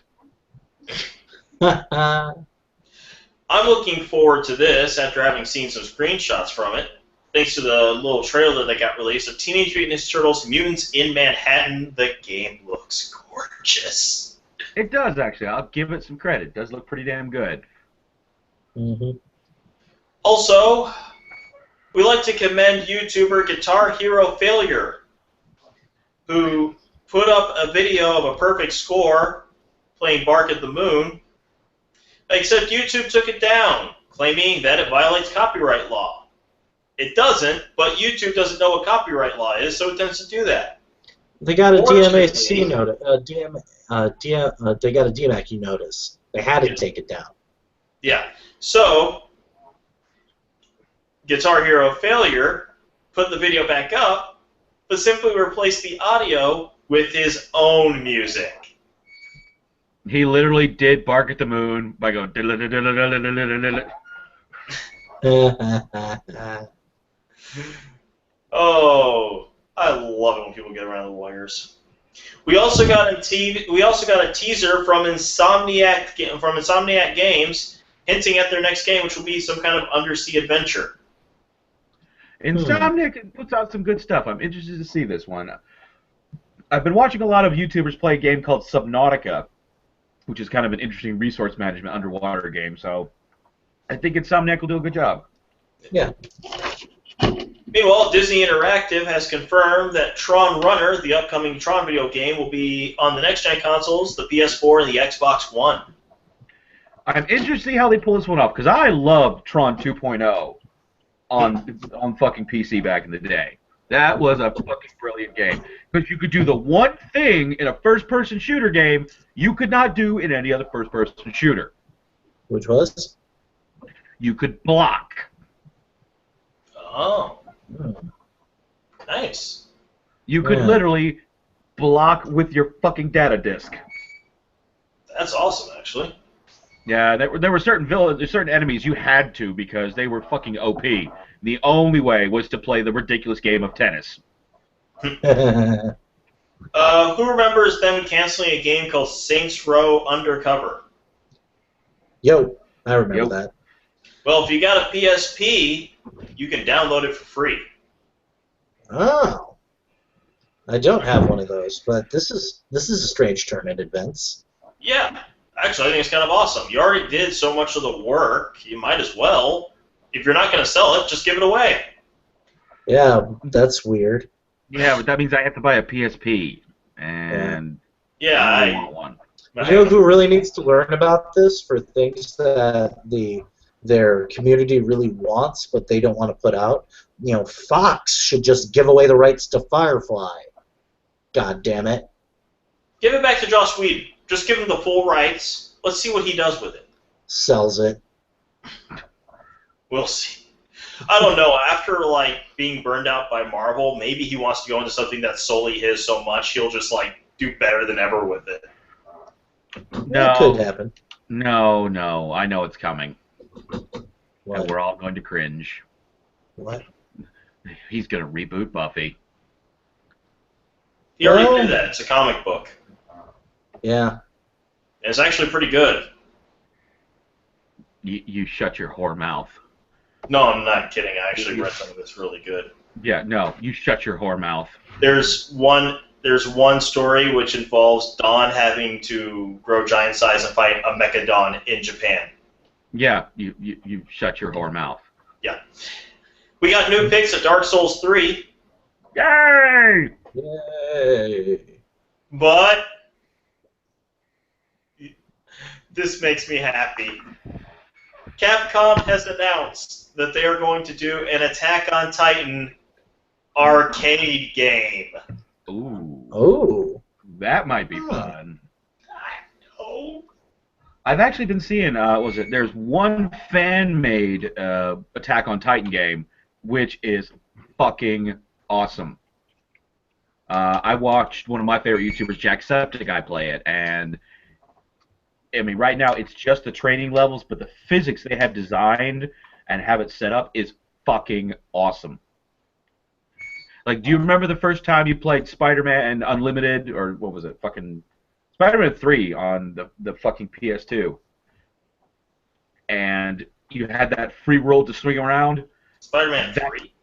I'm looking forward to this after having seen some screenshots from it. Thanks to the little trailer that got released of Teenage Mutant Ninja Turtles Mutants in Manhattan. The game looks gorgeous. It does, actually. I'll give it some credit. It does look pretty damn good. Mm-hmm. Also, we like to commend YouTuber Guitar Hero Failure, who put up a video of a perfect score playing Bark at the Moon, except YouTube took it down, claiming that it violates copyright law. It doesn't, but YouTube doesn't know what copyright law is, so it tends to do that. They got a DMAC notice. They got a DMAC notice. They had to take it down. Yeah. So, Guitar Hero Failure put the video back up, but simply replaced the audio with his own music. He literally did Bark at the Moon by going... Oh, I love it when people get around the wires. We also got a teaser from Insomniac Games, hinting at their next game, which will be some kind of undersea adventure. Insomniac puts out some good stuff. I'm interested to see this one. I've been watching a lot of YouTubers play a game called Subnautica, which is kind of an interesting resource management underwater game, so I think Insomniac will do a good job. Yeah. Meanwhile, Disney Interactive has confirmed that Tron Runner, the upcoming Tron video game, will be on the next-gen consoles, the PS4 and the Xbox One. I'm interested to see how they pull this one off, because I loved Tron 2.0 on fucking PC back in the day. That was a fucking brilliant game. Because you could do the one thing in a first-person shooter game you could not do in any other first-person shooter. Which was? You could block. Oh. Nice. You could literally block with your fucking data disk. That's awesome, actually. Yeah, there were certain enemies you had to because they were fucking OP. The only way was to play the ridiculous game of tennis. Who remembers them canceling a game called Saints Row Undercover? Yo, I remember that. Well, if you got a PSP, you can download it for free. Oh. I don't have one of those, but this is a strange turn in events. Yeah. Actually, I think it's kind of awesome. You already did so much of the work, you might as well. If you're not going to sell it, just give it away. Yeah, that's weird. Yeah, but that means I have to buy a PSP, and I want one. You know who really needs to learn about this for things that their community really wants, but they don't want to put out? You know, Fox should just give away the rights to Firefly. God damn it. Give it back to Joss Whedon. Just give him the full rights. Let's see what he does with it. Sells it. We'll see. I don't know. After being burned out by Marvel, maybe he wants to go into something that's solely his so much he'll just do better than ever with it. No, That could happen. No, I know it's coming. What? And we're all going to cringe. What? He's going to reboot Buffy. He already did that. It's a comic book. Yeah. And it's actually pretty good. You shut your whore mouth. No, I'm not kidding. I actually read something that's really good. Yeah, no, you shut your whore mouth. There's one story which involves Dawn having to grow giant size and fight a Mechadon in Japan. Yeah, you shut your whore mouth. Yeah. We got new picks at Dark Souls 3, Yay! Yay! but this makes me happy. Capcom has announced that they are going to do an Attack on Titan arcade game. Ooh. Oh. That might be fun. Oh. I've actually been seeing, there's one fan-made Attack on Titan game, which is fucking awesome. I watched one of my favorite YouTubers, Jacksepticeye, play it, and I mean, right now it's just the training levels, but the physics they have designed and have it set up is fucking awesome. Like, do you remember the first time you played Spider-Man Unlimited, or what was it, fucking Spider-Man 3 on the fucking PS2? And you had that free world to swing around? Spider-Man 3?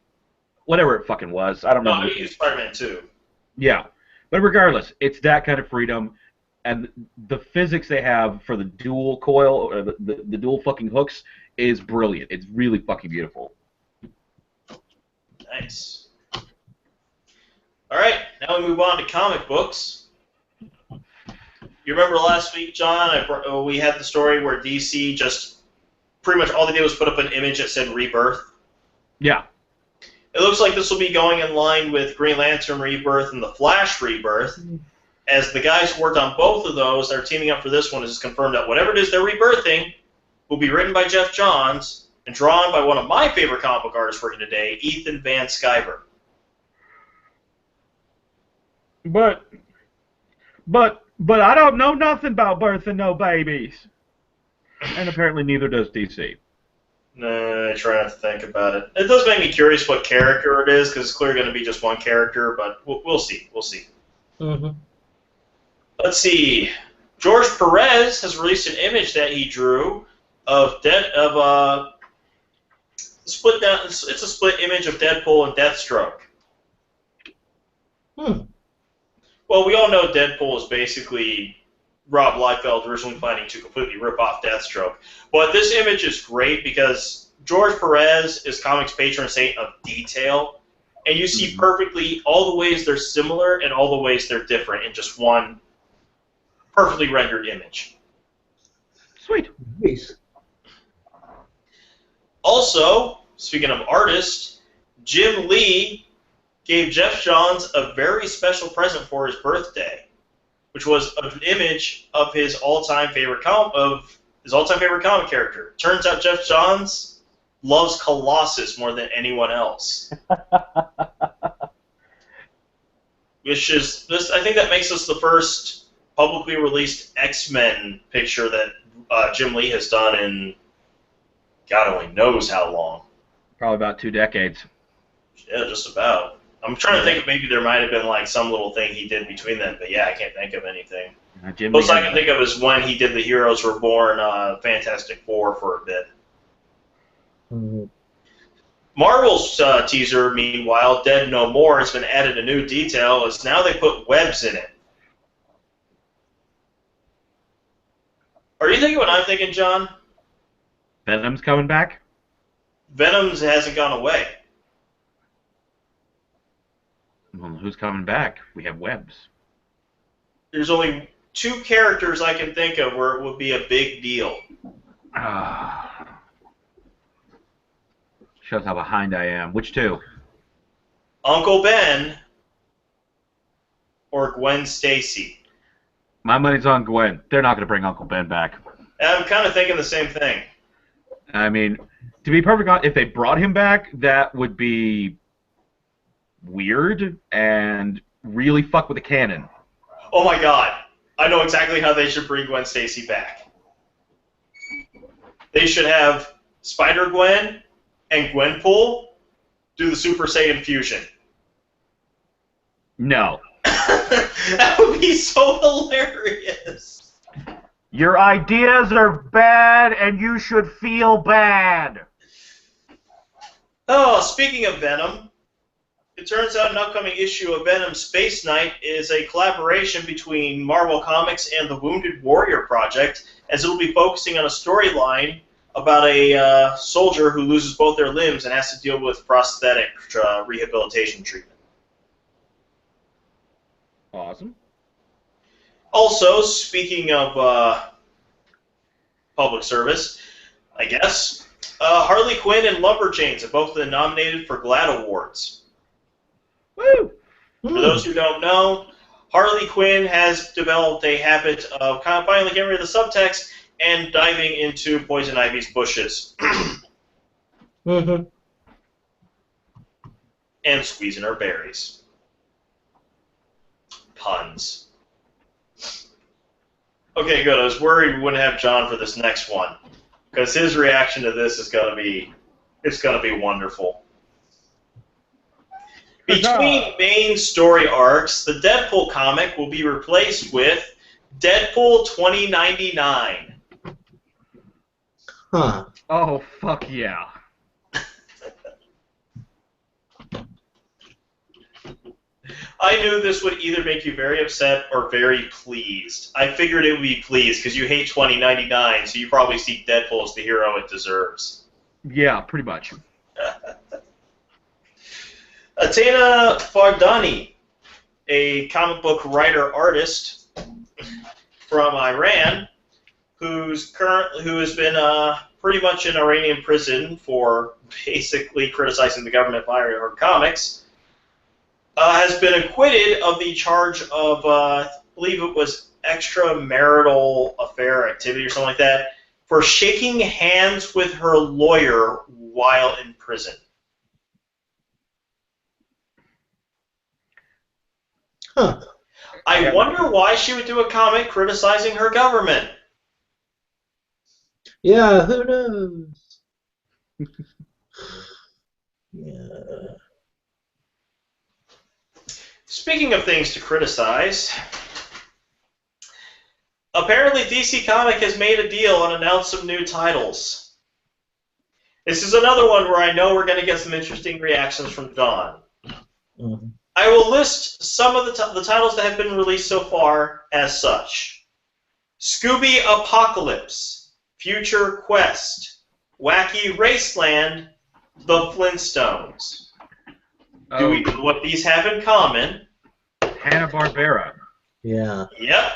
Whatever it fucking was. I don't No, remember. I used Spider-Man 2. Yeah. But regardless, it's that kind of freedom, and the physics they have for the dual coil, or the dual fucking hooks, is brilliant. It's really fucking beautiful. Nice. All right, now we move on to comic books. You remember last week, John, we had the story where DC just pretty much all they did was put up an image that said Rebirth. Yeah. It looks like this will be going in line with Green Lantern Rebirth and the Flash Rebirth, as the guys who worked on both of those that are teaming up for this one has confirmed that whatever it is they're rebirthing will be written by Jeff Johns and drawn by one of my favorite comic book artists working today, Ethan Van Sciver. But I don't know nothing about birthing no babies. And apparently neither does DC. Nah, I try not to think about it. It does make me curious what character it is, because it's clearly going to be just one character, but we'll see. We'll see. Mm-hmm. Let's see. George Perez has released an image that he drew of split down. It's a split image of Deadpool and Deathstroke. Well, we all know Deadpool is basically Rob Liefeld originally planning to completely rip off Deathstroke. But this image is great because George Perez is comics patron saint of detail, and you see perfectly all the ways they're similar and all the ways they're different in just one perfectly rendered image. Sweet. Nice. Also, speaking of artists, Jim Lee gave Jeff Johns a very special present for his birthday, which was an image of his all-time favorite comic character. Turns out Jeff Johns loves Colossus more than anyone else. Which is this. I think that makes us the first publicly released X-Men picture that Jim Lee has done in God only knows how long. Probably about 2 decades. Yeah, just about. I'm trying to think if maybe there might have been like some little thing he did between them, but yeah, I can't think of anything. Most I can think of is when he did the Heroes Were Born Fantastic Four for a bit. Mm-hmm. Marvel's teaser, meanwhile, Dead No More, has been added a new detail, as now they put webs in it. Are you thinking what I'm thinking, John? Venom's coming back? Venom's hasn't gone away. Well, who's coming back? We have webs. There's only 2 characters I can think of where it would be a big deal. Shows how behind I am. Which 2? Uncle Ben or Gwen Stacy. My money's on Gwen. They're not going to bring Uncle Ben back. I'm kind of thinking the same thing. I mean, to be perfect honest, if they brought him back, that would be weird and really fuck with the canon. Oh my god. I know exactly how they should bring Gwen Stacy back. They should have Spider-Gwen and Gwenpool do the Super Saiyan fusion. No. That would be so hilarious. Your ideas are bad, and you should feel bad. Oh, speaking of Venom, it turns out an upcoming issue of Venom Space Knight is a collaboration between Marvel Comics and the Wounded Warrior Project, as it will be focusing on a storyline about a soldier who loses both their limbs and has to deal with prosthetic rehabilitation treatment. Awesome. Also, speaking of public service, I guess, Harley Quinn and Lumberjanes have both been nominated for GLAAD Awards. Woo! For those who don't know, Harley Quinn has developed a habit of kind of finally getting rid of the subtext and diving into Poison Ivy's bushes. Mm-hmm. And squeezing her berries. Puns. Okay, good. I was worried we wouldn't have John for this next one, because his reaction to this is gonna be wonderful. Between main story arcs, the Deadpool comic will be replaced with Deadpool 2099. Huh. Oh, fuck yeah. I knew this would either make you very upset or very pleased. I figured it would be pleased because you hate 2099, so you probably see Deadpool as the hero it deserves. Yeah, pretty much. Atena Fardani, a comic book writer-artist from Iran, who has been pretty much in Iranian prison for basically criticizing the government via her comics, has been acquitted of the charge of, I believe it was extramarital affair activity or something like that, for shaking hands with her lawyer while in prison. Huh. I wonder why she would do a comic criticizing her government. Yeah, who knows? Yeah. Speaking of things to criticize, apparently DC Comic has made a deal and announced some new titles. This is another one where I know we're going to get some interesting reactions from John. Mm-hmm. I will list some of the titles that have been released so far as such. Scooby Apocalypse, Future Quest, Wacky Raceland, The Flintstones. Do we know what these have in common? Hanna-Barbera. Yeah. Yep.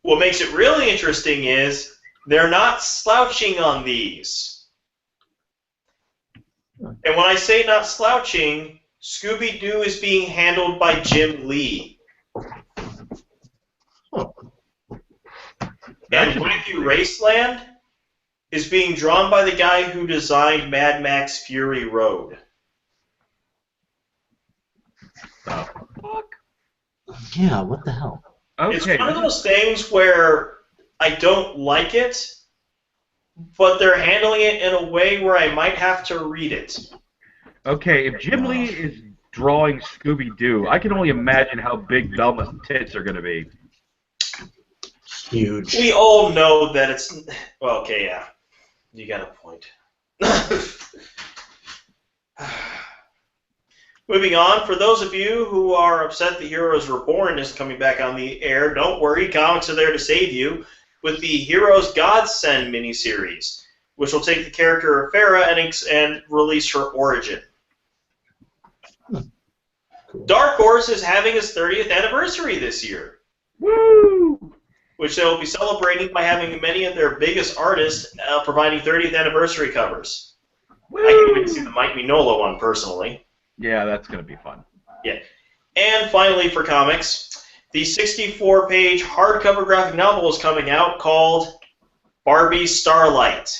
What makes it really interesting is they're not slouching on these. And when I say not slouching, Scooby-Doo is being handled by Jim Lee. Huh. And Wacky Raceland is being drawn by the guy who designed Mad Max Fury Road. Oh, fuck. Yeah, what the hell? Okay. It's one of those things where I don't like it, but they're handling it in a way where I might have to read it. Okay, if Jim Lee is drawing Scooby-Doo, I can only imagine how big Velma's tits are going to be. Huge. We all know that it's... Well, okay, yeah. You got a point. Moving on, for those of you who are upset the Heroes Reborn is coming back on the air, don't worry, comics are there to save you with the Heroes Godsend miniseries, which will take the character of Farah and release her origin. Cool. Dark Horse is having its 30th anniversary this year. Woo! Which they will be celebrating by having many of their biggest artists providing 30th anniversary covers. Woo! I can't wait to see the Mike Mignola one, personally. Yeah, that's going to be fun. Yeah. And finally, for comics, the 64-page hardcover graphic novel is coming out called Barbie Starlight.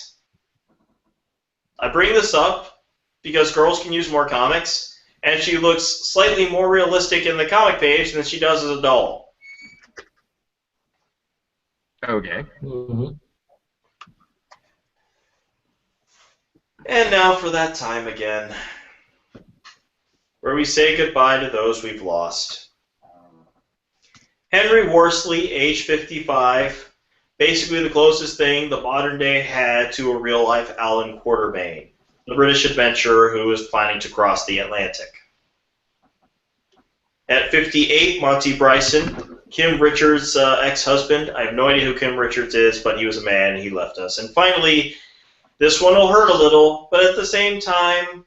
I bring this up because girls can use more comics, and she looks slightly more realistic in the comic page than she does as a doll. Okay. Mm-hmm. And now for that time again, where we say goodbye to those we've lost. Henry Worsley, age 55, basically the closest thing the modern day had to a real-life Alan Quatermain, the British adventurer who was planning to cross the Atlantic. At 58, Monty Bryson, Kim Richards' ex-husband. I have no idea who Kim Richards is, but he was a man and he left us. And finally, This one will hurt a little, but at the same time,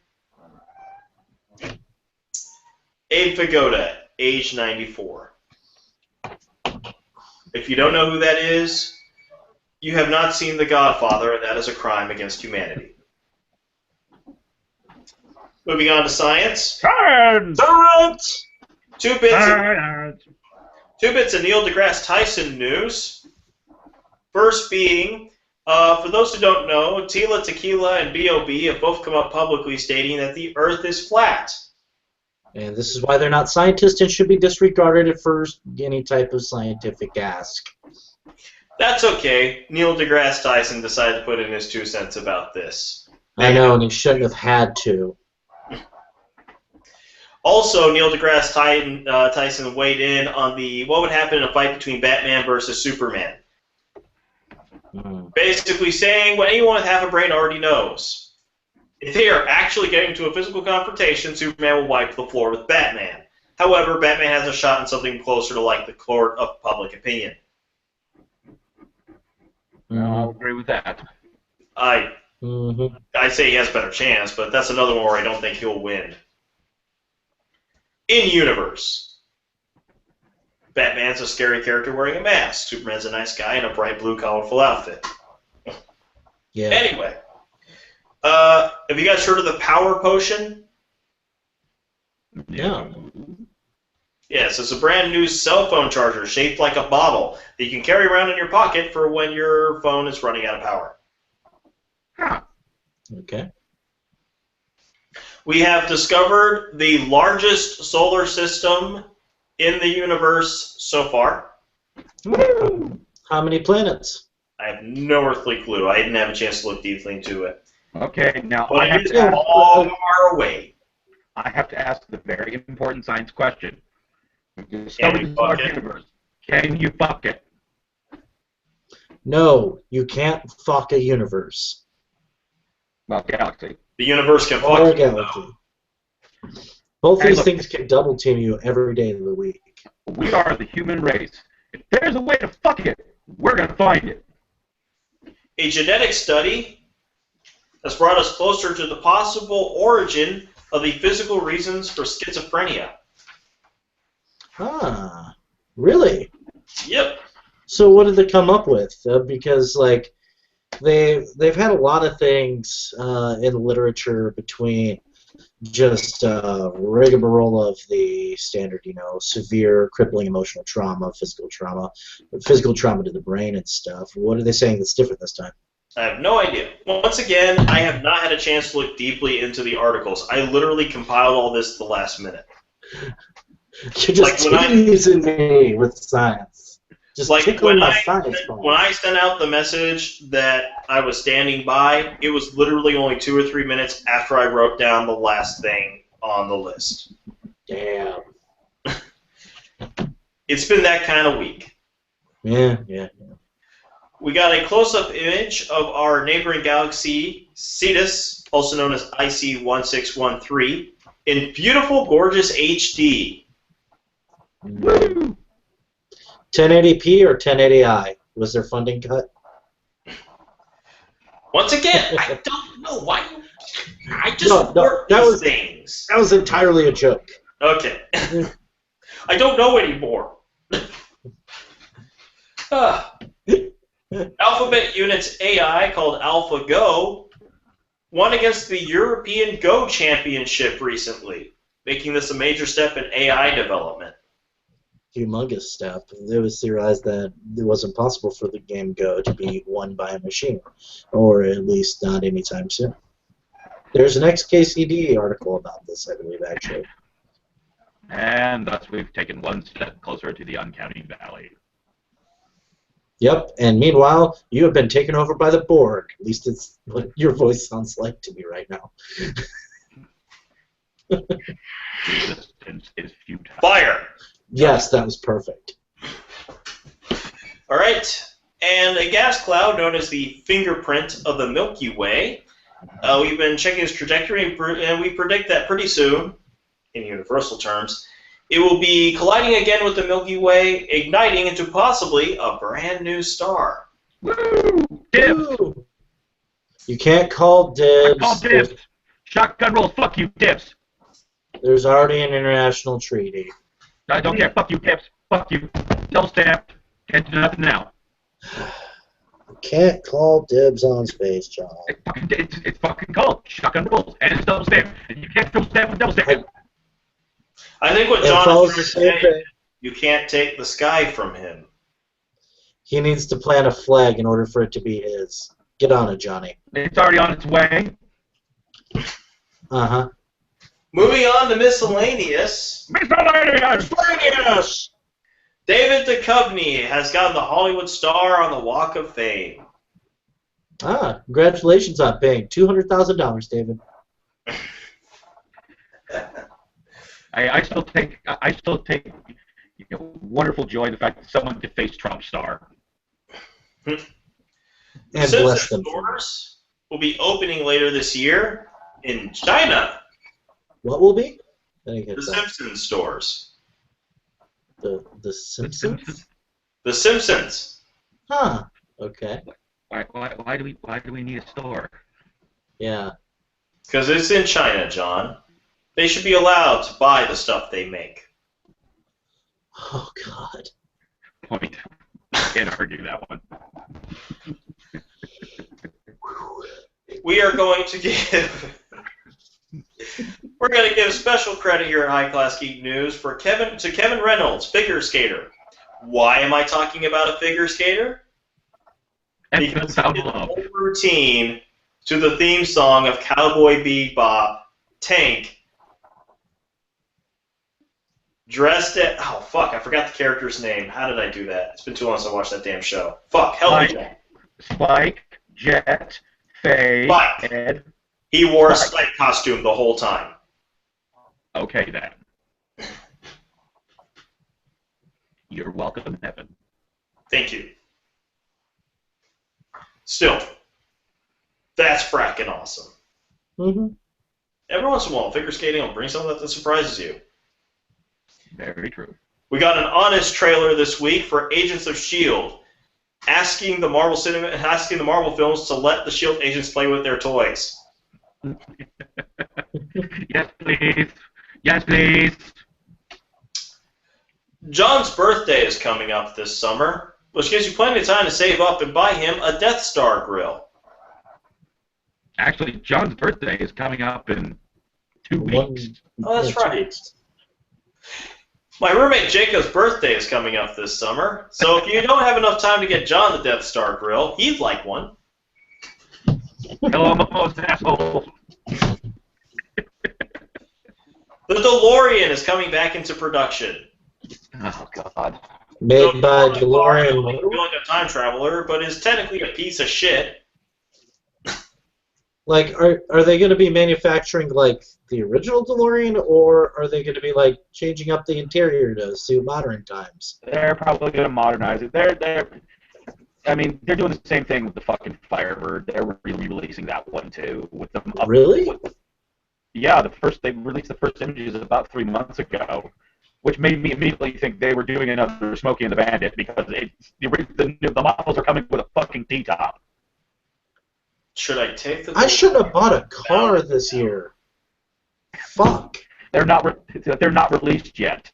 Abe Vigoda, age 94. If you don't know who that is, you have not seen The Godfather, and that is a crime against humanity. Moving on to science. Science! Two bits of Neil deGrasse Tyson news. First being, for those who don't know, Tila Tequila and B.O.B. have both come up publicly stating that the Earth is flat. And this is why they're not scientists and should be disregarded at first any type of scientific ask. That's okay. Neil deGrasse Tyson decided to put in his 2 cents about this. I know, and he shouldn't have had to. Also, Neil deGrasse Tyson weighed in on what would happen in a fight between Batman versus Superman. Basically saying what anyone with half a brain already knows. If they are actually getting to a physical confrontation, Superman will wipe the floor with Batman. However, Batman has a shot in something closer to like the court of public opinion. I'll agree with that. I say he has a better chance, but that's another one where I don't think he'll win. In-universe, Batman's a scary character wearing a mask. Superman's a nice guy in a bright blue colorful outfit. Yeah. Anyway, have you guys heard of the power potion? Yeah. Yes, it's a brand new cell phone charger shaped like a bottle that you can carry around in your pocket for when your phone is running out of power. Huh. Okay. We have discovered the largest solar system in the universe so far. Woo! How many planets? I have no earthly clue. I didn't have a chance to look deeply into it. Okay, now But I have it's to ask, all far away. I have to ask the very important science question. Can you fuck it? Universe. Can you fuck it? No, you can't fuck a universe. Well, galaxy. The universe can Or fuck a you, galaxy. though. Both Hey, these look. things can double team you every day of the week. We are the human race. If there's a way to fuck it, we're going to find it. A genetic study has brought us closer to the possible origin of the physical reasons for schizophrenia. Ah, really? Yep. So what did they come up with? Because like they've had a lot of things in literature between just rigmarole of the standard, severe crippling emotional trauma, physical trauma to the brain and stuff. What are they saying that's different this time? I have no idea. Once again, I have not had a chance to look deeply into the articles. I literally compiled all this at the last minute. You're just teasing me with science. Just Like tickling my science bone. when I sent out the message that I was standing by, it was literally only 2 or 3 minutes after I wrote down the last thing on the list. Damn. It's been that kind of week. Yeah. We got a close-up image of our neighboring galaxy, Cetus, also known as IC1613, in beautiful, gorgeous HD. Woo! 1080p or 1080i? Was there funding cut? Once again, I don't know why. I just No, work that these was- things. That was entirely a joke. Okay. I don't know anymore. Alphabet Unit's AI, called AlphaGo, won against the European Go Championship recently, making this a major step in AI development. Humongous step. It was theorized that it wasn't possible for the game Go to be won by a machine, or at least not anytime soon. There's an XKCD article about this, I believe, actually. And thus we've taken one step closer to the uncanny valley. Yep, and meanwhile, you have been taken over by the Borg. At least it's what your voice sounds like to me right now. Resistance is futile. Fire! Yes, that was perfect. All right. And a gas cloud known as the fingerprint of the Milky Way. We've been checking its trajectory, and we predict that pretty soon, in universal terms, it will be colliding again with the Milky Way, igniting into possibly a brand new star. Woo! Dibs! Woo! You can't call dibs. Call dibs. Shotgun rolls. Fuck you, dibs. There's already an international treaty. I don't care. Fuck you, dibs. Fuck you. Double stamp. Can't do nothing now. You can't call dibs on space, John. It's fucking called shotgun rolls, and it's double stamp. And you can't double stamp with double stamp. I think what It John follows is the trying to same say, thing. you can't take the sky from him. He needs to plant a flag in order for it to be his. Get on it, Johnny. It's already on its way. Uh-huh. Moving on to miscellaneous. Miscellaneous! David Duchovny has gotten the Hollywood Star on the Walk of Fame. Ah, congratulations on paying $200,000, David. I still take wonderful joy in the fact that someone defaced Trump's star. And Simpsons bless them. stores will be opening later this year in China. What will be? I didn't get The that. Simpsons stores. The Simpsons? The Simpsons. Huh. Okay. Why do we need a store? Yeah. Because it's in China, John. They should be allowed to buy the stuff they make. Oh, God. Point. Can't argue that one. We are going to give... We're going to give special credit here at High Class Geek News for Kevin Reynolds, figure skater. Why am I talking about a figure skater? Because he did a whole routine to the theme song of Cowboy Bebop, Tank, dressed at... Oh, fuck, I forgot the character's name. How did I do that? It's been too long since I watched that damn show. Fuck, help me, John. Spike, Jet, Faye, Spike. Ed. He wore a Spike costume the whole time. Okay, then. You're welcome, Evan. Thank you. Still, that's fracking awesome. Mm-hmm. Every once in a while, figure skating will bring something that surprises you. Very true. We got an honest trailer this week for Agents of S.H.I.E.L.D., asking the Marvel films to let the S.H.I.E.L.D. agents play with their toys. Yes, please. Yes, please. John's birthday is coming up this summer, which gives you plenty of time to save up and buy him a Death Star grill. Actually, John's birthday is coming up in 2 weeks. Oh, that's right. My roommate Jacob's birthday is coming up this summer, so if you don't have enough time to get John the Death Star grill, he'd like one. Hello, most assholes. The DeLorean is coming back into production. Oh, God. Made by I DeLorean. feel like a time traveler, but is technically a piece of shit. Like, are they going to be manufacturing, like, the original DeLorean, or are they going to be, like, changing up the interior to suit modern times? They're probably going to modernize it. I mean, they're doing the same thing with the fucking Firebird. They're re-releasing that one, too. With them Really? Yeah, they released the first images about 3 months ago, which made me immediately think they were doing another Smokey and the Bandit because the models are coming with a fucking T-top. Should I take the... I should have bought a car this year. Fuck. They're not released yet.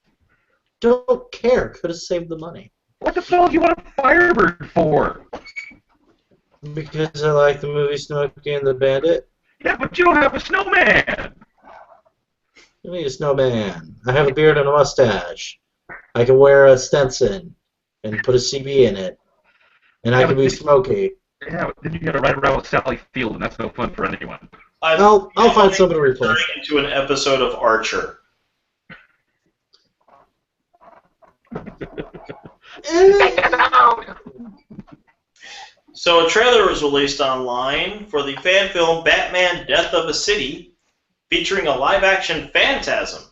Don't care. Could have saved the money. What the hell do you want a Firebird for? Because I like the movie Smokey and the Bandit. Yeah, but you don't have a snowman. I need a snowman. I have a beard and a mustache. I can wear a Stetson and put a CB in it. And I can be Smokey. Yeah, but then you gotta ride around with Sally Field, and that's no fun for anyone. I'll find somebody to replace. Turning into an episode of Archer. So a trailer was released online for the fan film Batman Death of a City, featuring a live-action Phantasm.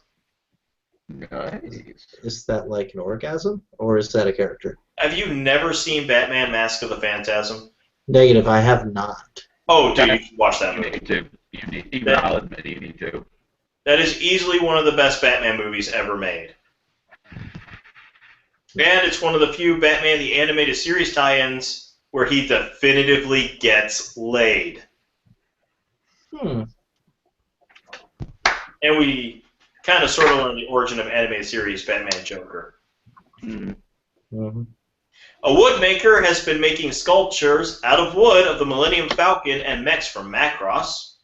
Nice. Is that like an orgasm? Or is that a character? Have you never seen Batman Mask of the Phantasm? Negative, I have not. Oh, dude, you should watch that You movie. need to. Even I'll admit you need to. That is easily one of the best Batman movies ever made. And it's one of the few Batman the Animated Series tie-ins where he definitively gets laid. Hmm. And we kind of sort of learn the origin of animated series Batman Joker. Mm-hmm. A woodmaker has been making sculptures out of wood of the Millennium Falcon and mechs from Macross.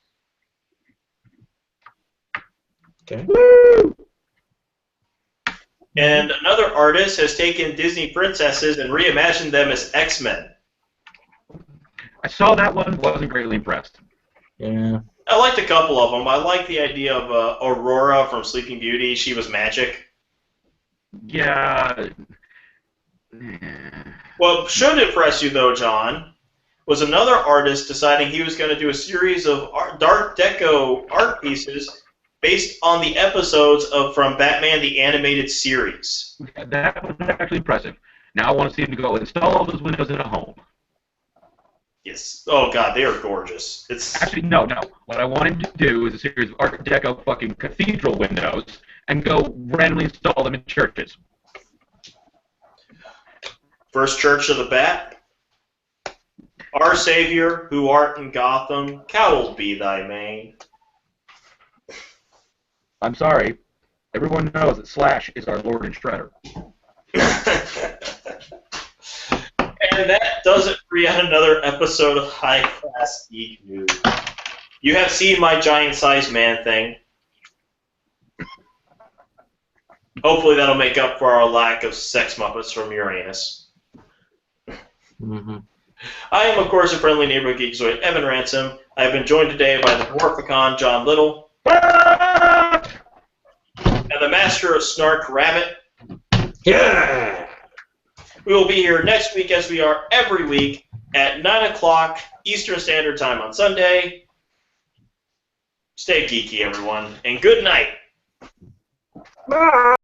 Okay. And another artist has taken Disney princesses and reimagined them as X-Men. I saw that one, wasn't greatly impressed. Yeah. I liked a couple of them. I like the idea of Aurora from Sleeping Beauty. She was magic. Yeah. What should impress you, though, John, was another artist deciding he was going to do a series of Dark Deco art pieces based on the episodes from Batman the Animated Series. That was actually impressive. Now I want to see him to go install all those windows in a home. Yes. Oh, God, they are gorgeous. It's Actually, no. What I want him to do is a series of Art Deco fucking cathedral windows and go randomly install them in churches. First Church of the Bat. Our Savior, who art in Gotham, hallowed be thy name. I'm sorry. Everyone knows that Slash is our Lord and Shredder. And that does it for yet another episode of High Class Geek News. You have seen my giant-sized man thing. Hopefully that'll make up for our lack of sex muppets from Uranus. Mm-hmm. I am, of course, a friendly neighborhood geekzoid, Evan Ransom. I have been joined today by the Dwarficon, John Little, and the Master of Snark, Rabbit. Yeah. We will be here next week, as we are every week, at 9 o'clock Eastern Standard Time on Sunday. Stay geeky, everyone, and good night. Bye.